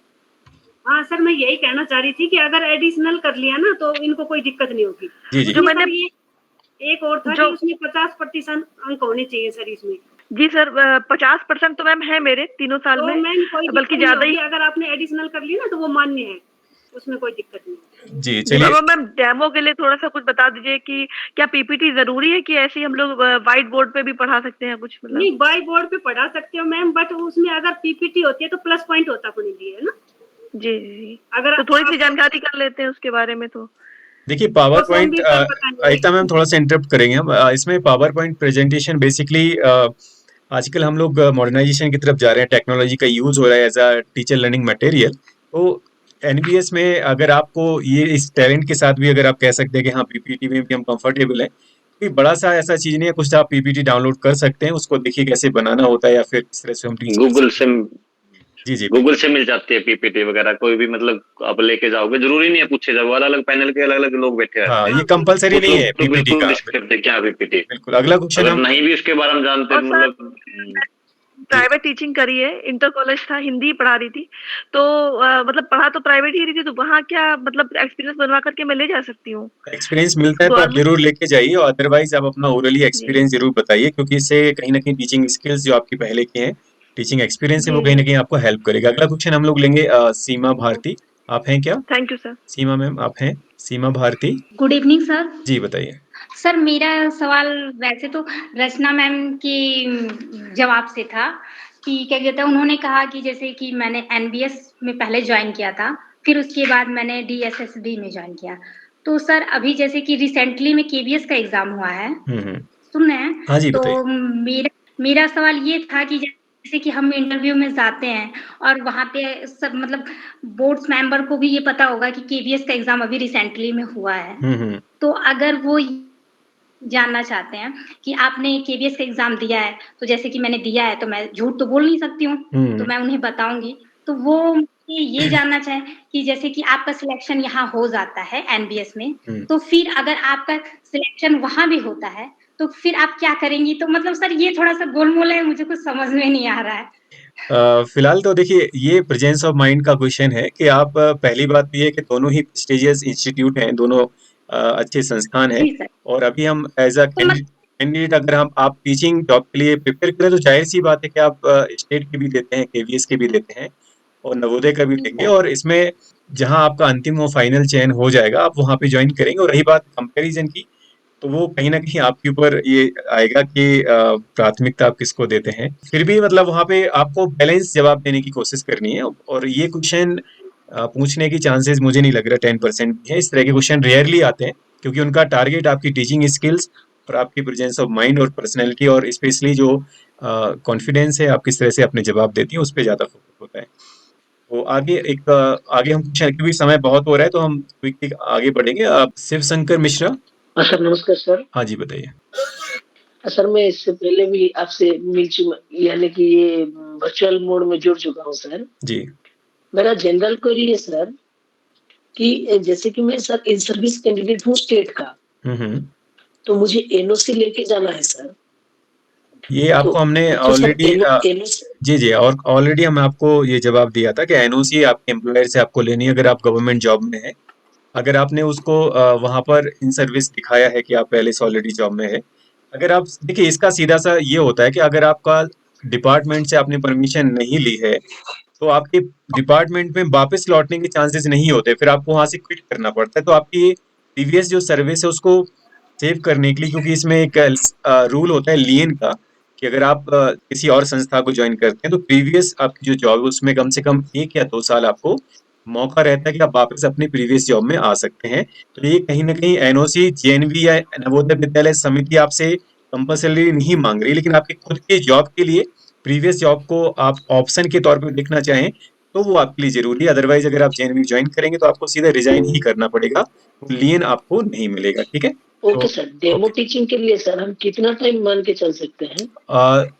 हाँ सर, मैं यही कहना चाह रही थी कि अगर एडिशनल कर लिया ना तो इनको कोई दिक्कत नहीं होगी। जी जी जो उसमें मैंने सर ये एक और था कि जो उसमें 50% अंक होने चाहिए सर इसमें। जी सर 50% तो मैम है मेरे तीनों साल तो में, मैम कोई बल्कि दिक्कत नहीं ज्यादा होगी, ही। अगर आपने एडिशनल कर लिया ना तो वो मान्य है, उसमें कोई दिक्कत नहीं। जी जी चलिए, और मैम डेमो के लिए थोड़ा सा कुछ बता दीजिए कि क्या पीपीटी जरूरी है, कि ऐसे ही हम लोग व्हाइट बोर्ड पे भी पढ़ा सकते हैं कुछ, मतलब? नहीं, बाई बोर्ड पे पढ़ा सकते हो मैम, बट उसमें अगर पीपीटी होती है तो प्लस पॉइंट होता अपने लिए, है ना? जी जी, अगर तो थोड़ी सी आप जानकारी कर लेते हैं उसके बारे में तो। देखिए पावर वो पॉइंट, सोमवीर सर बताएंगे। एकता मैम थोड़ा सा इंटरप्ट करेंगे हम। इसमें पावर पॉइंट प्रेजेंटेशन बेसिकली आजकल हम लोग मॉडर्नाइजेशन की तरफ जा रहे हैं, टेक्नोलॉजी का यूज हो रहा है as a teacher learning material. तो एनबीएस में अगर आपको ये इस टैलेंट के साथ भी अगर आप कह सकते हैं कि हाँ पीपीटी में भी हम कंफर्टेबल हैं, कोई बड़ा सा ऐसा चीज नहीं है, कुछ आप पीपीटी डाउनलोड कर सकते हैं, उसको देखिए कैसे बनाना होता है, या फिर किस तरह से हम टीच कर गूगल सकते से हैं। जी जी गूगल से मिल जाती है पीपीटी वगैरह, कोई भी मतलब आप लेके जाओगे, जरूरी नहीं है पूछे जाओ, अलग अलग पैनल के अलग अलग लोग बैठे हाँ, रहते हैं, ये कंपलसरी कुछ नहीं है लोग तो पीपीटी बिल्कुल का। डिस्क्रिप्ट क्या है पीपीटी, बिल्कुल, अगला क्वेश्चन अगर हम। नहीं भी उसके बारे में जानते और सर मतलब जी प्राइवेट टीचिंग करी है, इंटर कॉलेज था, हिंदी पढ़ा रही थी, तो मतलब पढ़ा तो प्राइवेट ही रही थी, तो वहाँ क्या मतलब एक्सपीरियंस बनवा करके मैं ले जा सकती हूँ एक्सपीरियंस मिलता है तो आप गवर्नमेंट? जरूर लेके जाइए, और अदरवाइज आप अपना ओरली जी एक्सपीरियंस जरूर बताइए, क्योंकि इससे कहीं ना कहीं टीचिंग स्किल्स जो आपकी पहले की हैं, टीचिंग एक्सपीरियंस है, वो जी कहीं ना जी, कहीं आपको हेल्प करेगा। अगला क्वेश्चन हम लोग लेंगे सीमा भारती, आप हैं क्या? Thank you sir. Seema ma'am आप हैं? सीमा भारती, गुड इवनिंग सर। जी बताइए। सर मेरा सवाल वैसे तो रचना मैम की जवाब से था कि क्या कहते हैं, उन्होंने कहा कि जैसे कि मैंने एनबीएस में पहले ज्वाइन किया था, फिर उसके बाद मैंने डीएसएसबी में ज्वाइन किया। तो सर अभी जैसे कि रिसेंटली में केबीएस का एग्जाम हुआ है, सुन रहे हैं? हाँ जी तो बताइए। मेरा मेरा सवाल ये था कि जैसे कि हम इंटरव्यू में जाते हैं और वहाँ पे सब मतलब बोर्ड्स मेंबर को भी ये पता होगा कि केबीएस का एग्जाम अभी रिसेंटली में हुआ है। हम्म। तो अगर वो जानना चाहते हैं कि आपने केबीएस का एग्जाम दिया है, तो जैसे कि मैंने दिया है तो मैं झूठ तो बोल नहीं सकती हूँ, तो मैं उन्हें बताऊंगी। तो वो ये जानना चाहें कि जैसे कि आपका सिलेक्शन यहाँ हो जाता है एनबीएस में, तो फिर अगर आपका सिलेक्शन वहां भी होता है तो फिर आप क्या करेंगी? तो मतलब सर ये थोड़ा सा गोलमोल है, मुझे कुछ समझ में नहीं आ रहा है। फिलहाल तो देखिए ये प्रेजेंस ऑफ माइंड का क्वेश्चन है कि आप पहली बात तो ये है कि दोनों ही प्रेस्टिजियस इंस्टीट्यूट हैं, दोनों अच्छे संस्थान हैं, जी सर। और अभी हम एज अ तो मतलब कैंडिडेट अगर हम आप टीचिंग जॉब के लिए प्रिपेयर करें तो जाहिर सी बात है कि आप स्टेट के भी देते हैं, केवीएस के भी देते हैं, और नवोदय का भी जी देंगे, सर। और इसमें जहाँ आपका अंतिम और फाइनल चयन हो जाएगा आप वहाँ पे ज्वाइन करेंगे। और रही बात कंपैरिजन की, तो वो कहीं न कहीं आपके ऊपर ये आएगा कि प्राथमिकता आप किसको देते हैं। फिर भी मतलब वहाँ पे आपको बैलेंस जवाब देने की कोशिश करनी है, और ये क्वेश्चन पूछने की चांसेस मुझे नहीं लग रहा 10% भी है। इस तरह के क्वेश्चन रेयरली आते हैं, क्योंकि उनका टारगेट आपकी टीचिंग स्किल्स और आपकी प्रेजेंस ऑफ माइंड और पर्सनैलिटी और स्पेशली जो कॉन्फिडेंस है, आप किस तरह से अपने जवाब देती हैं, उस पे ज़्यादा फोकस होता है। तो आगे हम क्योंकि समय बहुत हो रहा है तो हम क्विकली आगे बढ़ेंगे। आप शिव शंकर मिश्रा। हाँ सर, नमस्कार सर। हाँ जी, बताइए। सर मैं इससे पहले भी आपसे मिल चुका, यानी कि ये वर्चुअल मोड में जुड़ चुका हूँ सर जी। मेरा जनरल क्वेरी है सर कि जैसे कि मैं सर इन सर्विस कैंडिडेट हूँ स्टेट का, तो मुझे एनओसी लेके जाना है सर। ये आपको तो हमने सर ऑलरेडी जी और ऑलरेडी हम आपको ये जवाब दिया था कि एनओसी आपके एम्प्लॉयर से आपको लेनी है अगर आप गवर्नमेंट जॉब में है। अगर आपने उसको वहां पर इन सर्विस दिखाया है कि आप पहले से ऑलरेडी जॉब में है, अगर आप देखिए इसका सीधा सा ये होता है कि अगर आपका डिपार्टमेंट से आपने परमिशन नहीं ली है तो आपके डिपार्टमेंट में वापस लौटने के चांसेस नहीं होते, फिर आपको वहां से क्विट करना पड़ता है। तो आपकी प्रीवियस जो सर्विस है उसको सेव करने के लिए, क्योंकि इसमें एक रूल होता है लियन का कि अगर आप किसी और संस्था को ज्वाइन करते हैं तो प्रीवियस आपकी जो जॉब है उसमें कम से कम 1 या 2 साल आपको मौका रहता है कि आप वापस अपनी प्रीवियस जॉब में आ सकते हैं। तो ये कहीं ना कहीं एनओसी जेएनवी या नवोदय विद्यालय समिति आपसे कंपल्सरी नहीं मांग रही, लेकिन आपके खुद के जॉब के लिए प्रीवियस जॉब को आप ऑप्शन के तौर पे देखना चाहें तो वो आपके लिए जरूरी है। अदरवाइज अगर आप जेएनवी ज्वाइन करेंगे तो आपको सीधा रिजाइन ही करना पड़ेगा, लियन आपको नहीं मिलेगा। ठीक है। ओके सर, डेमो टीचिंग के लिए सर हम कितना टाइम मान के चल सकते हैं?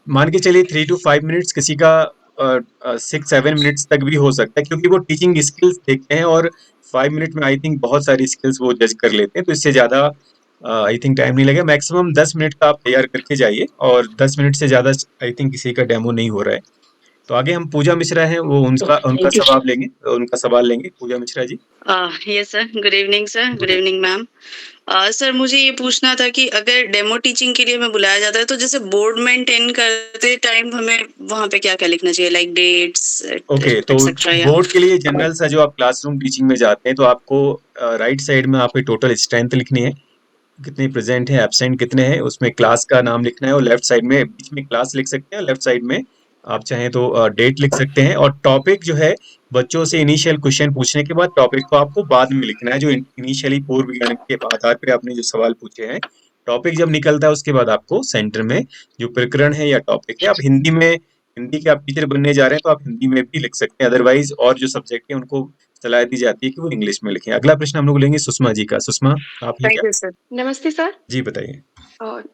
मान के चलिए 3 to 5 मिनट्स, किसी का 6-7 मिनट्स तक भी हो सकता है, क्योंकि वो टीचिंग स्किल्स देखते हैं और 5 मिनट में आई थिंक बहुत सारी स्किल्स वो जज कर लेते हैं। तो इससे ज्यादा आई थिंक टाइम नहीं लगेगा। मैक्सिमम 10 मिनट का आप तैयार करके जाइए, और 10 मिनट से ज्यादा आई थिंक किसी का डेमो नहीं हो रहा है। तो आगे हम पूजा मिश्रा हैं, वो उनका सवाल लेंगे। Pooja Mishra ji. Yes sir, good evening sir. Good evening ma'am. Sir मुझे ये पूछना था कि अगर डेमो टीचिंग के लिए हमें बुलाया जाता है तो जैसे बोर्ड मेंटेन करते टाइम हमें वहाँ पे क्या क्या लिखना चाहिए, लाइक डेट्स? ओके, तो बोर्ड के लिए जनरल सा जो आप क्लासरूम टीचिंग में जाते हैं तो आपको राइट साइड में आपकी टोटल स्ट्रेंथ लिखनी है, कितने प्रेजेंट है, एब्सेंट कितने हैं, उसमें क्लास का नाम लिखना है, और लेफ्ट साइड में बीच में क्लास लिख सकते हैं, लेफ्ट साइड में आप चाहें तो डेट लिख सकते हैं। और टॉपिक जो है बच्चों से इनिशियल क्वेश्चन पूछने के बाद टॉपिक को आपको बाद में लिखना है, जो इनिशियली पूर्व ज्ञान के आधार पर आपने जो सवाल पूछे हैं। टॉपिक जब निकलता है उसके बाद आपको सेंटर में जो प्रकरण है या टॉपिक है, आप हिंदी के आप टीचर बनने जा रहे हैं तो आप हिंदी में भी लिख सकते हैं। अदरवाइज और जो सब्जेक्ट है उनको सलाह दी जाती है कि वो इंग्लिश में लिखें। अगला प्रश्न हम लोग लेंगे सुषमा जी का। सुषमा, आप थैंक यू सर। नमस्ते सर। जी बताइए।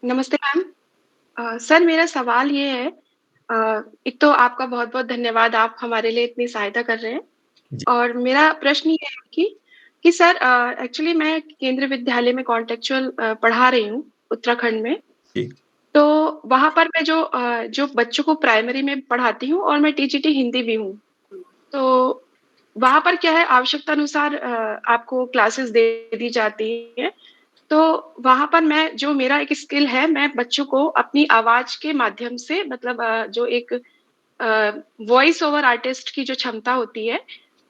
नमस्ते मैम। सर मेरा सवाल ये है, एक तो आपका बहुत बहुत धन्यवाद, आप हमारे लिए इतनी सहायता कर रहे हैं। और मेरा प्रश्न ये है कि सर एक्चुअली मैं केंद्रीय विद्यालय में कॉन्टेक्चुअल पढ़ा रही हूँ उत्तराखंड में। तो वहां पर मैं जो बच्चों को प्राइमरी में पढ़ाती हूँ और मैं टीजीटी हिंदी भी हूँ। तो वहां पर क्या है, आवश्यकता अनुसार आपको क्लासेस दे दी जाती है। तो वहां पर मेरा एक स्किल है, मैं बच्चों को अपनी आवाज के माध्यम से, मतलब जो एक वॉइस ओवर आर्टिस्ट की जो क्षमता होती है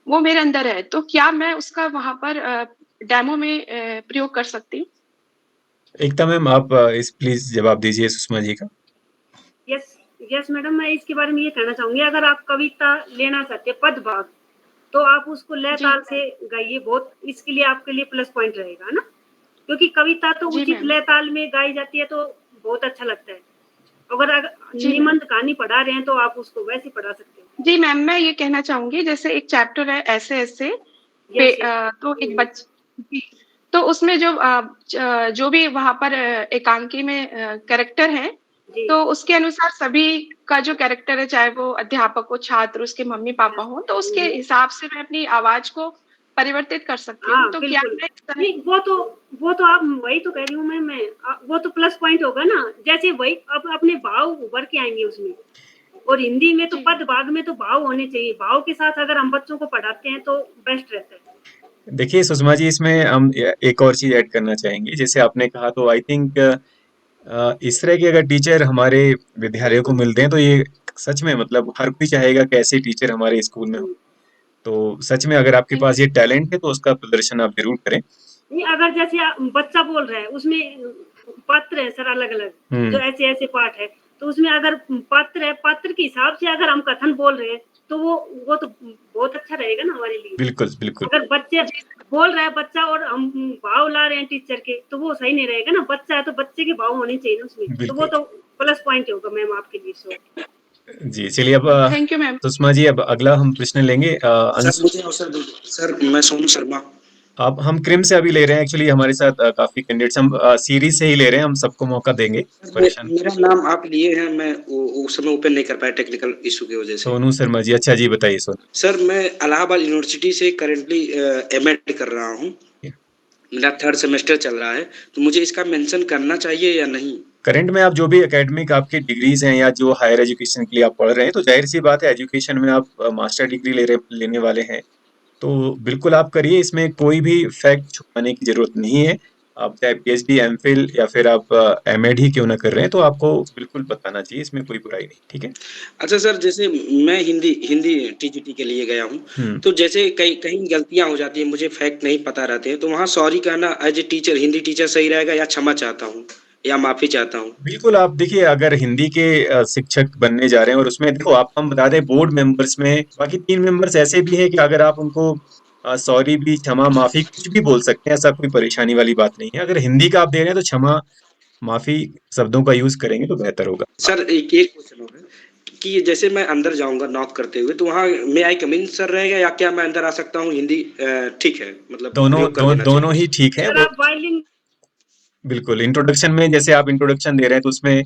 वो मेरे अंदर है। तो क्या मैं उसका वहां पर डेमो में प्रयोग कर सकती हूँ? एकता मैम, आप इस प्लीज जवाब दीजिए सुषमा जी का। यस मैडम, मैं इसके बारे में ये कहना चाहूंगी, अगर आप कविता लेना चाहते हैं पद भाग, तो आप उसको लय ताल से गाइए, बहुत इसके लिए आपके लिए प्लस पॉइंट रहेगा ना, क्योंकि कविता तो उचित लय ताल में गाई जाती है तो बहुत अच्छा लगता है। अगर निबंध कहानी पढ़ा रहे हैं तो आप उसको वैसे पढ़ा सकते हैं। जी मैम, मैं ये कहना चाहूंगी, जैसे एक चैप्टर है ऐसे तो एक बच्चे, तो उसमें जो भी वहां पर एकांकी में कैरेक्टर है, तो उसके अनुसार सभी का जो कैरेक्टर है, चाहे वो अध्यापक हो, छात्र, उसके मम्मी पापा हो, तो उसके हिसाब से मैं अपनी आवाज को परिवर्तित कर सकती हूँ। तो क्या वो तो आप वही तो कह रही हूँ मैं वो तो प्लस पॉइंट होगा ना, जैसे वही अब अपने भाव उभर के आएंगे उसमें। और हिंदी में तो पद भाग में तो भाव होने चाहिए, भाव के साथ अगर हम बच्चों को पढ़ाते हैं तो बेस्ट रहता है। देखिए सुषमा जी, इसमें हम एक और चीज ऐड करना चाहेंगे। जैसे आपने कहा, तो आई थिंक इस तरह के अगर टीचर हमारे विद्यालयों को मिलते हैं तो ये सच में मतलब हर कोई चाहेगा कि ऐसे टीचर हमारे स्कूल में हो। तो सच में अगर आपके पास ये टैलेंट है तो उसका प्रदर्शन आप जरूर करें। नहीं, अगर जैसे बच्चा बोल रहा है उसमें पात्र है सर अलग अलग, जो ऐसे ऐसे पाठ है, तो उसमें अगर पात्र है, पात्र के हिसाब से अगर हम कथन बोल रहे हैं तो वो तो बहुत अच्छा रहेगा ना हमारे लिए। बिल्कुल बिल्कुल। अगर बच्चे बोल रहा है बच्चा और हम भाव ला रहे हैं टीचर के, तो वो सही नहीं रहेगा ना। बच्चा है तो बच्चे के भाव होने चाहिए ना उसमें, तो वो तो प्लस पॉइंट होगा मैम आपके लिए। जी चलिए, अब thank you ma'am. Sushma ji, अब अगला हम प्रश्न लेंगे। सर मुझे अवसर दीजिए। सर मैं सोनू शर्मा। अब हम क्रिम से अभी ले रहे हैं, एक्चुअली हमारे साथ काफी कैंडिडेट्स, हम सीरीज से ही ले रहे हैं, हम सबको मौका देंगे। मेरा नाम आप लिए हैं, मैं उस समय ओपन नहीं कर पाया टेक्निकल इशू की वजह से। सोनू शर्मा जी, अच्छा जी बताइए। सर मैं इलाहाबाद यूनिवर्सिटी से करेंटली एमएड कर रहा हूँ, मेरा 3rd सेमेस्टर चल रहा है, तो मुझे इसका मेंशन करना चाहिए या नहीं? करंट में आप जो भी एकेडमिक आपकी डिग्रीज हैं या जो हायर एजुकेशन के लिए आप पढ़ रहे हैं, तो जाहिर सी बात है एजुकेशन में आप मास्टर डिग्री लेने वाले हैं, तो बिल्कुल आप करिए, इसमें कोई भी फैक्ट छुपाने की जरूरत नहीं है। आप चाहे पीएचडी, एमफिल या फिर आप एमएड ही क्यों ना कर रहे हैं, तो आपको बिल्कुल बताना चाहिए, इसमें कोई बुराई नहीं। ठीक है। अच्छा सर, जैसे मैं हिंदी टीजीटी के लिए गया हूँ, तो जैसे कहीं गलतियां हो जाती है, मुझे फैक्ट नहीं पता रहते हैं, तो वहाँ सॉरी कहना as a teacher, Hindi teacher सही रहेगा या क्षमा चाहता हूँ या माफी चाहता हूँ? बिल्कुल, आप देखिए, अगर हिंदी के शिक्षक बनने जा रहे हैं और उसमें देखो, आप हम बता दें बोर्ड मेंबर्स में बाकी 3 मेंबर्स ऐसे भी हैं कि अगर आप उनको सॉरी भी, क्षमा, माफी कुछ भी बोल सकते हैं, ऐसा कोई परेशानी वाली बात नहीं है। अगर हिंदी का आप दे रहे हैं तो क्षमा, माफी शब्दों का यूज करेंगे तो बेहतर होगा। सर एक क्वेश्चन होगा कि जैसे मैं अंदर जाऊंगा नॉक करते हुए, तो वहाँ मे आई कम इन सर रहेगा या क्या मैं अंदर आ सकता हूँ? हिंदी ठीक है, मतलब दोनों ही ठीक है। बिल्कुल, इंट्रोडक्शन में जैसे आप इंट्रोडक्शन दे रहे हैं तो उसमें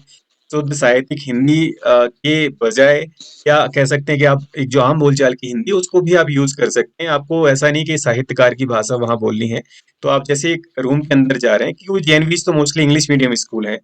शुद्ध साहित्यिक हिंदी के बजाय क्या कह सकते हैं कि आप एक जो आम बोलचाल की हिंदी उसको भी आप यूज कर सकते हैं। आपको ऐसा नहीं कि साहित्यकार की भाषा वहां बोलनी है। तो आप जैसे एक रूम के अंदर जा रहे हैं, क्योंकि जेएनवीज तो मोस्टली इंग्लिश मीडियम स्कूल है,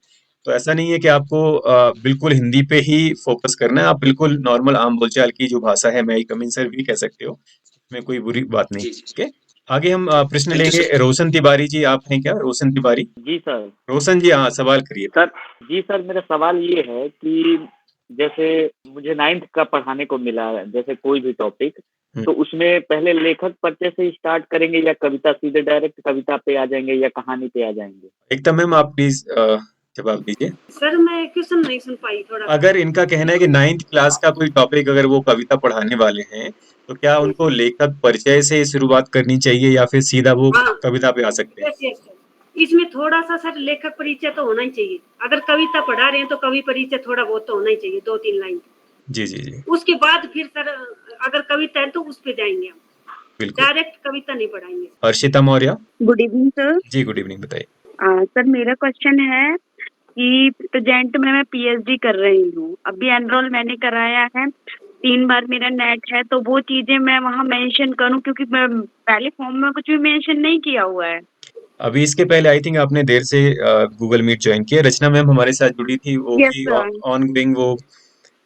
तो ऐसा नहीं है कि आपको बिल्कुल हिंदी पे ही फोकस करना है। आप बिल्कुल नॉर्मल आम बोलचाल की जो भाषा है, मैं कम इन सर भी कह सकते हो, इसमें कोई बुरी बात नहीं। ठीक है, आगे हम प्रश्न लेंगे। रोशन तिवारी जी, आप हैं क्या? रोशन तिवारी जी सर। रोशन जी, हाँ, सवाल करिए सर। जी सर, मेरा सवाल ये है कि जैसे मुझे 9th का पढ़ाने को मिला है, जैसे कोई भी टॉपिक, तो उसमें पहले लेखक परिचय से स्टार्ट करेंगे या कविता, सीधे डायरेक्ट कविता पे आ जाएंगे या कहानी पे आ जाएंगे? एकदम मैम, आप प्लीज जवाब दीजिए। सर मैं क्वेश्चन नहीं सुन पाई थोड़ा। अगर इनका कहना है कि 9th क्लास का कोई टॉपिक अगर वो कविता पढ़ाने वाले हैं, तो क्या उनको लेखक परिचय से शुरुआत करनी चाहिए या फिर सीधा वो कविता पे आ सकते हैं? इसमें थोड़ा सा सर लेखक परिचय तो होना ही चाहिए। अगर कविता पढ़ा रहे हैं तो कवि परिचय थोड़ा बहुत तो होना ही चाहिए, 2-3 लाइन। जी जी जी। उसके बाद फिर सर अगर कविता है तो उस पे जाएंगे हम, डायरेक्ट कविता नहीं पढ़ाएंगे। Arshita Maurya. Good evening sir. जी गुड इवनिंग, बताइए। सर मेरा क्वेश्चन है कि प्रेजेंट में मैं पीएचडी कर रही हूँ, अभी एनरोल मैंने कराया है, 3 बार मेरा नेट है, तो वो चीजें मैं वहाँ मेंशन करूँ? क्योंकि मैं पहले फॉर्म में कुछ भी मेंशन नहीं किया हुआ है। अभी इसके पहले आई थिंक आपने देर से गूगल मीट ज्वाइन किया। रचना मैम हमारे साथ जुड़ी थी, वो भी ऑन गोइंग वो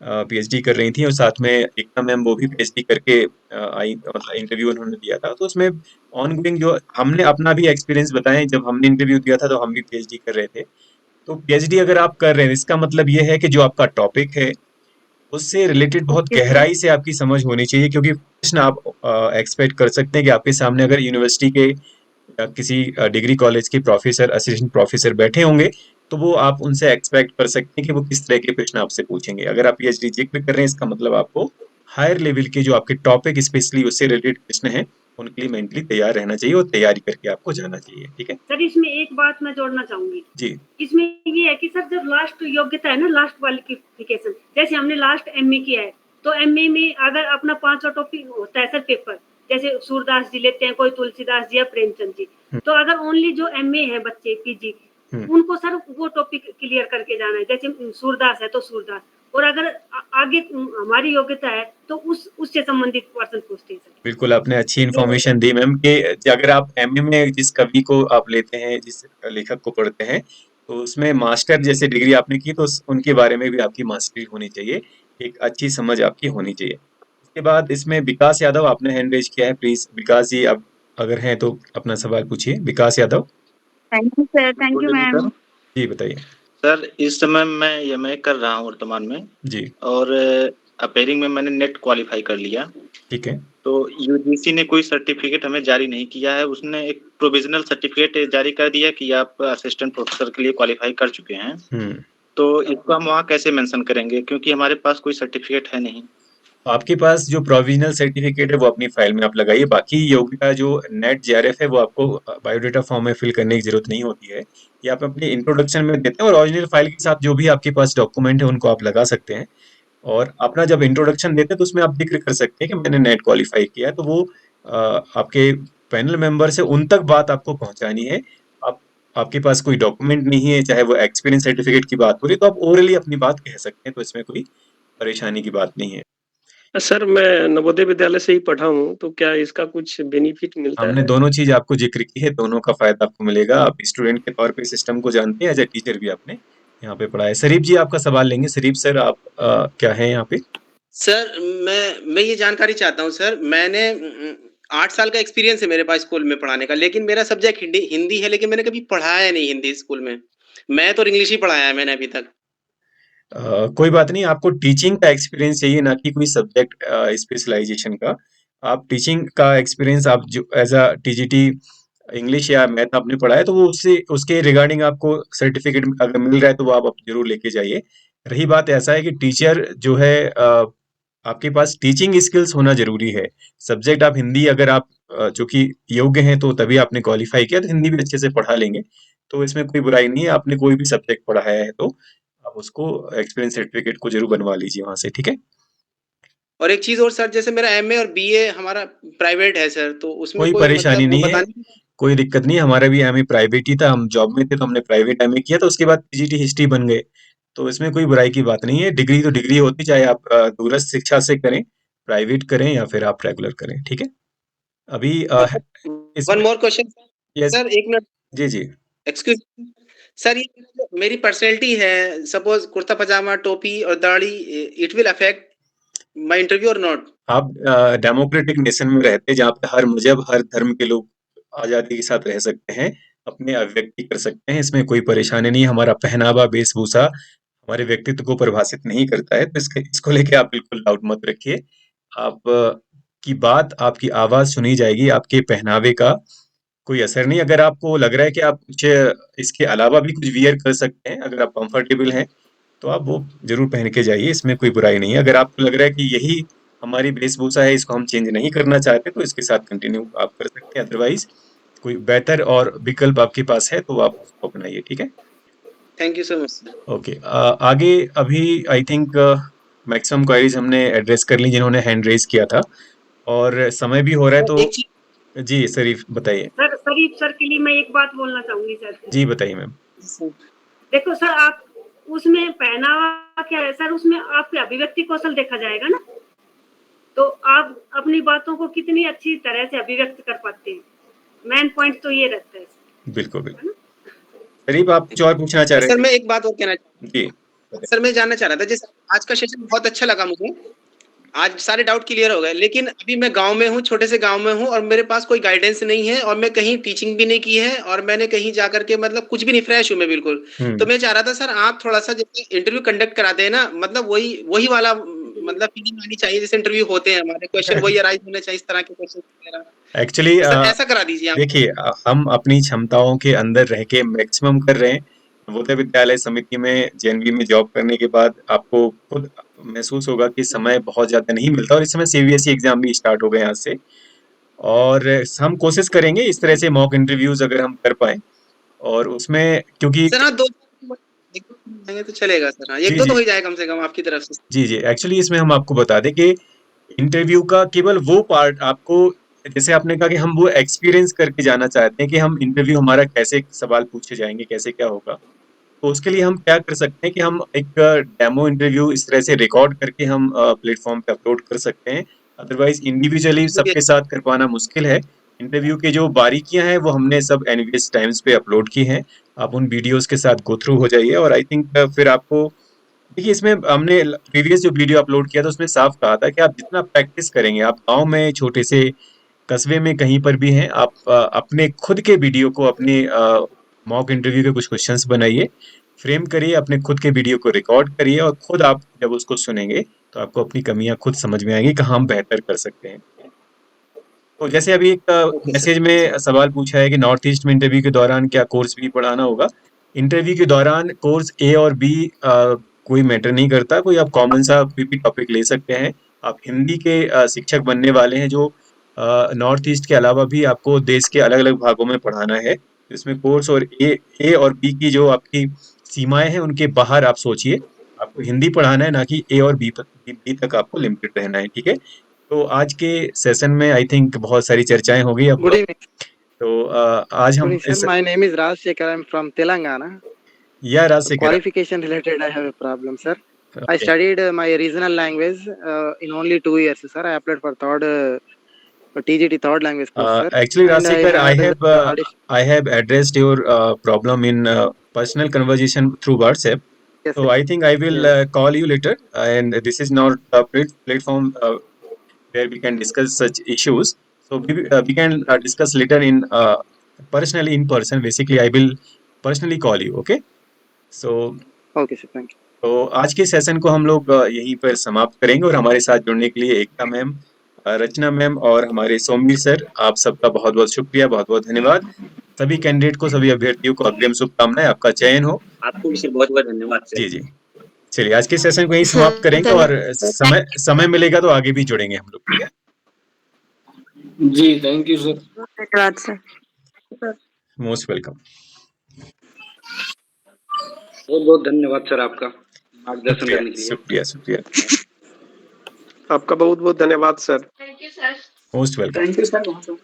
पीएचडी कर रही थी, और साथ में एकता मैम वो भी पीएचडी करके आई, इंटरव्यू उन्होंने दिया था। तो उसमें ऑन गोइंग जो हमने अपना भी एक्सपीरियंस बताया, जब हमने इंटरव्यू दिया था तो हम भी पीएचडी कर रहे थे। तो पीएचडी अगर आप कर रहे हैं, इसका मतलब ये है कि जो आपका टॉपिक है उससे रिलेटेड बहुत गहराई से आपकी समझ होनी चाहिए, क्योंकि प्रश्न आप एक्सपेक्ट कर सकते हैं कि आपके सामने अगर यूनिवर्सिटी के या किसी डिग्री कॉलेज के प्रोफेसर, असिस्टेंट प्रोफेसर बैठे होंगे, तो वो आप उनसे एक्सपेक्ट कर सकते हैं कि वो किस तरह के प्रश्न आपसे पूछेंगे। अगर आप पीएचडी जिक्र कर रहे हैं, इसका मतलब आपको हायर लेवल के जो आपके टॉपिक स्पेशली उससे रिलेटेड प्रश्न हैं, उनके लिए मेंटली तैयार रहना चाहिए और तैयारी करके आपको जाना चाहिए। ठीक है सर, इसमें एक बात मैं जोड़ना चाहूंगी जी। इसमें ये है कि सर जब लास्ट योग्यता है ना, लास्ट क्वालिफिकेशन, जैसे हमने लास्ट एमए किया है, तो एमए में अगर अपना 5 टॉपिक होता है सर पेपर, जैसे सूरदास जी लेते हैं, कोई तुलसीदास जी या प्रेमचंद जी, तो अगर ओनली जो एमए है बच्चे पीजी, उनको सर वो टॉपिक क्लियर करके जाना है। जैसे सूरदास है तो सूरदास, और अगर आगे हमारी योग्यता है तो उससे संबंधित पर्सन पूछते हैं। बिल्कुल, आपने अच्छी इन्फॉर्मेशन दी मैम कि अगर आप एमए में जिस कवि को आप लेते हैं, जिस लेखक को पढ़ते हैं, तो उसमें मास्टर जैसे डिग्री आपने की, तो उनके बारे में भी आपकी मास्टरी होनी चाहिए, एक अच्छी समझ आपकी होनी चाहिए। इसके बाद इसमें विकास यादव, आपने हैंड रेज किया है, प्लीज विकास जी आप अगर हैं तो अपना सवाल पूछिए। Vikas Yadav. Thank you sir. Thank you ma'am. जी बताइए सर। इस समय मैं एमए कर रहा हूँ वर्तमान में जी, और अपेयरिंग में मैंने नेट क्वालिफाई कर लिया। ठीक है। तो यूजीसी ने कोई सर्टिफिकेट हमें जारी नहीं किया है, उसने एक प्रोविजनल सर्टिफिकेट जारी कर दिया कि आप असिस्टेंट प्रोफेसर के लिए क्वालिफाई कर चुके हैं। तो इसको हम वहाँ कैसे मेंशन करेंगे, क्योंकि हमारे पास कोई सर्टिफिकेट है नहीं। आपके पास जो प्रोविजनल सर्टिफिकेट है वो अपनी फाइल में आप लगाइए। बाकी योग्यता जो नेट जेआरएफ है वो आपको बायोडाटा फॉर्म में फिल करने की जरूरत नहीं होती है। ये आप अपने इंट्रोडक्शन में देते हैं और ओरिजिनल फाइल के साथ जो भी आपके पास डॉक्यूमेंट है उनको आप लगा सकते हैं। और अपना जब इंट्रोडक्शन देते हैं तो उसमें आप जिक्र कर सकते हैं कि मैंने नेट क्वालिफाई किया है, तो वो आपके पैनल मेंबर से उन तक बात आपको पहुंचानी है। आपके पास कोई डॉक्यूमेंट नहीं है, चाहे वो एक्सपीरियंस सर्टिफिकेट की बात हो रही, तो आप ओरली अपनी बात कह सकते हैं, तो इसमें कोई परेशानी की बात नहीं है। सर मैं नवोदय विद्यालय से ही पढ़ा हूँ, तो क्या इसका कुछ बेनिफिट मिलता हमने है? दोनों चीज आपको जिक्र की है, दोनों का फायदा आपको मिलेगा। आप स्टूडेंट के तौर पे सिस्टम को जानते हैं, एज ए टीचर भी आपने यहाँ पे पढ़ा है। शरीफ जी आपका सवाल लेंगे। शरीफ सर आप क्या है यहाँ पे? सर मैं ये जानकारी चाहता हूँ सर। मैंने 8 साल का एक्सपीरियंस है मेरे पास स्कूल में पढ़ाने का, लेकिन मेरा सब्जेक्ट हिंदी है, लेकिन मैंने कभी पढ़ाया नहीं हिंदी स्कूल में। मैं तो इंग्लिश ही पढ़ाया है मैंने अभी तक। कोई बात नहीं, आपको टीचिंग का एक्सपीरियंस चाहिए, ना कि कोई सब्जेक्ट स्पेशलाइजेशन का। आप टीचिंग का एक्सपीरियंस आप जो एज अ टीजीटी इंग्लिश या मैथ आपने पढ़ा है तो वो उसके रिगार्डिंग आपको सर्टिफिकेट अगर मिल रहा है तो वो आप जरूर लेके जाइए। रही बात ऐसा है कि टीचर जो है आपके पास टीचिंग स्किल्स होना जरूरी है। सब्जेक्ट आप हिंदी अगर आप जो कि योग्य हैं तो तभी आपने क्वालिफाई किया, तो हिंदी भी अच्छे से पढ़ा लेंगे, तो इसमें कोई बुराई नहीं है। आपने कोई भी सब्जेक्ट पढ़ाया है तो आप उसको एक्सपीरियंस सर्टिफिकेट को जरूर बनवा लीजिए वहां से, ठीक है। और एक चीज और सर, जैसे मेरा एमए और बीए हमारा प्राइवेट है सर, तो उसमें कोई कोई परेशानी मतलब नहीं वो है, बताने कोई दिक्कत नहीं है। हमारा भी एमए प्राइवेट ही था, हम जॉब में थे तो हमने प्राइवेट एमए किया, तो उसके बाद पीजीटी हिस्ट्री बन गए, तो इसमें कोई बुराई की बात नहीं है। डिग्री तो डिग्री होती, चाहे आप दूरस्थ शिक्षा से करें, प्राइवेट करें या फिर आप रेगुलर करें, ठीक है। अभी one more question yes sir, एक मिनट। जी जी एक्सक्यूज सर, ये मेरी पर्सनैलिटी है, सपोज कुर्ता पजामा टोपी और दाढ़ी, it will affect my interview और नॉट? आप डेमोक्रेटिक नेशन में रहते हैं जहाँ पे हर मजहब हर धर्म के लोग आजादी के साथ रह सकते हैं, अपने अभिव्यक्ति कर सकते हैं, इसमें कोई परेशानी नहीं। हमारा पहनावा वेशभूषा हमारे व्यक्तित्व को परिभाषित नहीं करता है, तो इसको लेके आप बिल्कुल डाउट मत रखिए। आप की बात, आपकी आवाज सुनी जाएगी, आपके पहनावे का कोई असर नहीं। अगर आपको लग रहा है कि आप कुछ इसके अलावा भी कुछ वियर कर सकते हैं, अगर आप कंफर्टेबल हैं तो आप वो जरूर पहन के जाइए, इसमें कोई बुराई नहीं है। अगर आपको लग रहा है कि यही हमारी वेशभूषा है, इसको हम चेंज नहीं करना चाहते, तो इसके साथ कंटिन्यू आप कर सकते हैं। अदरवाइज कोई बेहतर और विकल्प आपके पास है तो आप उसको अपनाइए, ठीक है। Thank you so much sir. Okay, आगे अभी आई थिंक मैक्सिमम क्वेरीज हमने एड्रेस कर ली जिन्होंने हैंड रेज किया था, और समय भी हो रहा है, तो जी शरीफ बताइए। सर शरीफ सर के लिए मैं एक बात बोलना चाहूंगी सर। जी बताइए मैम। देखो सर, आप उसमें पहनावा क्या है सर, उसमें आपके अभिव्यक्ति कौशल देखा जाएगा ना, तो आप अपनी बातों को कितनी अच्छी तरह से अभिव्यक्त कर पाते हैं, मेन पॉइंट तो ये रहता है। बिल्कुल बिल्कुल। शरीफ आप कुछ और पूछना चाह रहे थे? सर मैं एक बात और कहना जी सर, मैं जानना चाह रहा था, जैसे आज का सेशन बहुत अच्छा लगा मुझे, आज सारे डाउट क्लियर हो गए, लेकिन अभी मैं गांव में हूँ, छोटे से गांव में हूँ, और मेरे पास कोई गाइडेंस नहीं है, और मैं कहीं टीचिंग भी नहीं की है, और मैंने कहीं जाकर के मतलब कुछ भी नहीं, फ्रेश हूँ मैं बिल्कुल। तो मैं चाह रहा था सर, आप थोड़ा सा जैसे इंटरव्यू कंडक्ट कराते हैं ना, मतलब वही वाला मतलब फीलिंग आनी चाहिए जैसे इंटरव्यू होते हैं हमारे, क्वेश्चन वही अराइज होने चाहिए, इस तरह के क्वेश्चन। एक्चुअली ऐसा करा दीजिए आप। देखिए, हम अपनी क्षमताओं के अंदर रह के मैक्सिमम कर रहे हैं। नवोदय विद्यालय समिति में जेएनवी में जॉब करने के बाद आपको खुद महसूस होगा कि समय बहुत ज्यादा नहीं मिलता, और इस समय सीबीएसई एग्जाम भी स्टार्ट हो गए यहाँ से, और हम कोशिश करेंगे इस तरह से मॉक इंटरव्यूज अगर हम कर पाए, और उसमें क्योंकि सर दो तो चलेगा सर, एक दो तो हो जाए कम से कम आपकी तरफ से। जी एक्चुअली इसमें हम आपको बता दें कि इंटरव्यू का केवल वो पार्ट आपको, जैसे आपने कहा कि हम वो एक्सपीरियंस करके जाना चाहते हैं कि हम इंटरव्यू हमारा कैसे सवाल पूछे जाएंगे, कैसे क्या होगा, तो उसके लिए हम क्या कर सकते हैं कि हम एक डेमो इंटरव्यू इस तरह से रिकॉर्ड करके हम प्लेटफॉर्म पे अपलोड कर सकते हैं। अदरवाइज इंडिविजुअली सबके साथ कर पाना मुश्किल है। इंटरव्यू की जो बारीकियां हैं वो हमने सब एनवीएस टाइम्स पे अपलोड की हैं, आप उन वीडियोस के साथ गो थ्रू हो जाइए, और आई थिंक फिर आपको देखिए, इसमें हमने प्रीवियस जो वीडियो अपलोड किया था उसमें साफ कहा था कि आप जितना प्रैक्टिस करेंगे, आप गांव में छोटे से कस्बे में कहीं पर भी हैं, आप अपने खुद के वीडियो को, अपने मॉक इंटरव्यू के कुछ क्वेश्चंस बनाइए, फ्रेम करिए, अपने खुद के वीडियो को रिकॉर्ड करिए, और खुद आप जब उसको सुनेंगे तो आपको अपनी कमियां खुद समझ में आएंगी, कहाँ हम बेहतर कर सकते हैं। तो जैसे अभी एक मैसेज में सवाल पूछा है कि नॉर्थ ईस्ट में इंटरव्यू के दौरान क्या कोर्स भी पढ़ाना होगा। इंटरव्यू के दौरान कोर्स ए और बी कोई मैटर नहीं करता, कोई आप कॉमन सा कोई भी टॉपिक ले सकते हैं। आप हिंदी के शिक्षक बनने वाले हैं जो नॉर्थ ईस्ट के अलावा भी आपको देश के अलग अलग भागों में पढ़ाना है। इसमें कोर्स और ए और बी की जो आपकी सीमाएं हैं उनके बाहर आप सोचिए। आपको हिंदी पढ़ाना है, ना कि ए और बी तक आपको लिमिटेड रहना है, ठीक है। तो आज के सेशन में आई थिंक बहुत सारी चर्चाएं हो गई। Good evening. तो आज हम Sir, my name is Raj Shekhar. I'm from Telangana. Yeah, Raj Shekhar. Qualification related, I have a problem, sir. Okay. I studied my regional language in only 2 years, sir. I applied for TGT third language course, sir. Actually, Raj Shekhar, I have addressed your problem in personal conversation through WhatsApp. Yes, so I think I will call you later, and this is not a platform where we can discuss such issues. So we can discuss later in personally in person. Basically, I will personally call you. Okay. So. Okay, sir. Thank you. तो आज के session को हम लोग यहीं पर समाप्त करेंगे, और हमारे साथ जुड़ने के लिए एकता मैम, रचना मैम और हमारे सोमवीर सर, आप सबका बहुत बहुत शुक्रिया, बहुत बहुत धन्यवाद। सभी कैंडिडेट को, सभी अभ्यर्थियों को अग्रिम शुभकामनाएं, आपका चयन हो। आपको भी बहुत बहुत धन्यवाद। जी जी, चलिए आज के सेशन को यहीं समाप्त करेंगे, और समय मिलेगा तो आगे भी जुड़ेंगे हम लोग, ठीक है। जी, थैंक यू सर। धन्यवाद सर। Most welcome. बहुत बहुत धन्यवाद सर आपका मार्गदर्शन करने के लिए। शुक्रिया शुक्रिया। आपका बहुत बहुत धन्यवाद sir. Thank you sir. Most welcome. Thank you sir.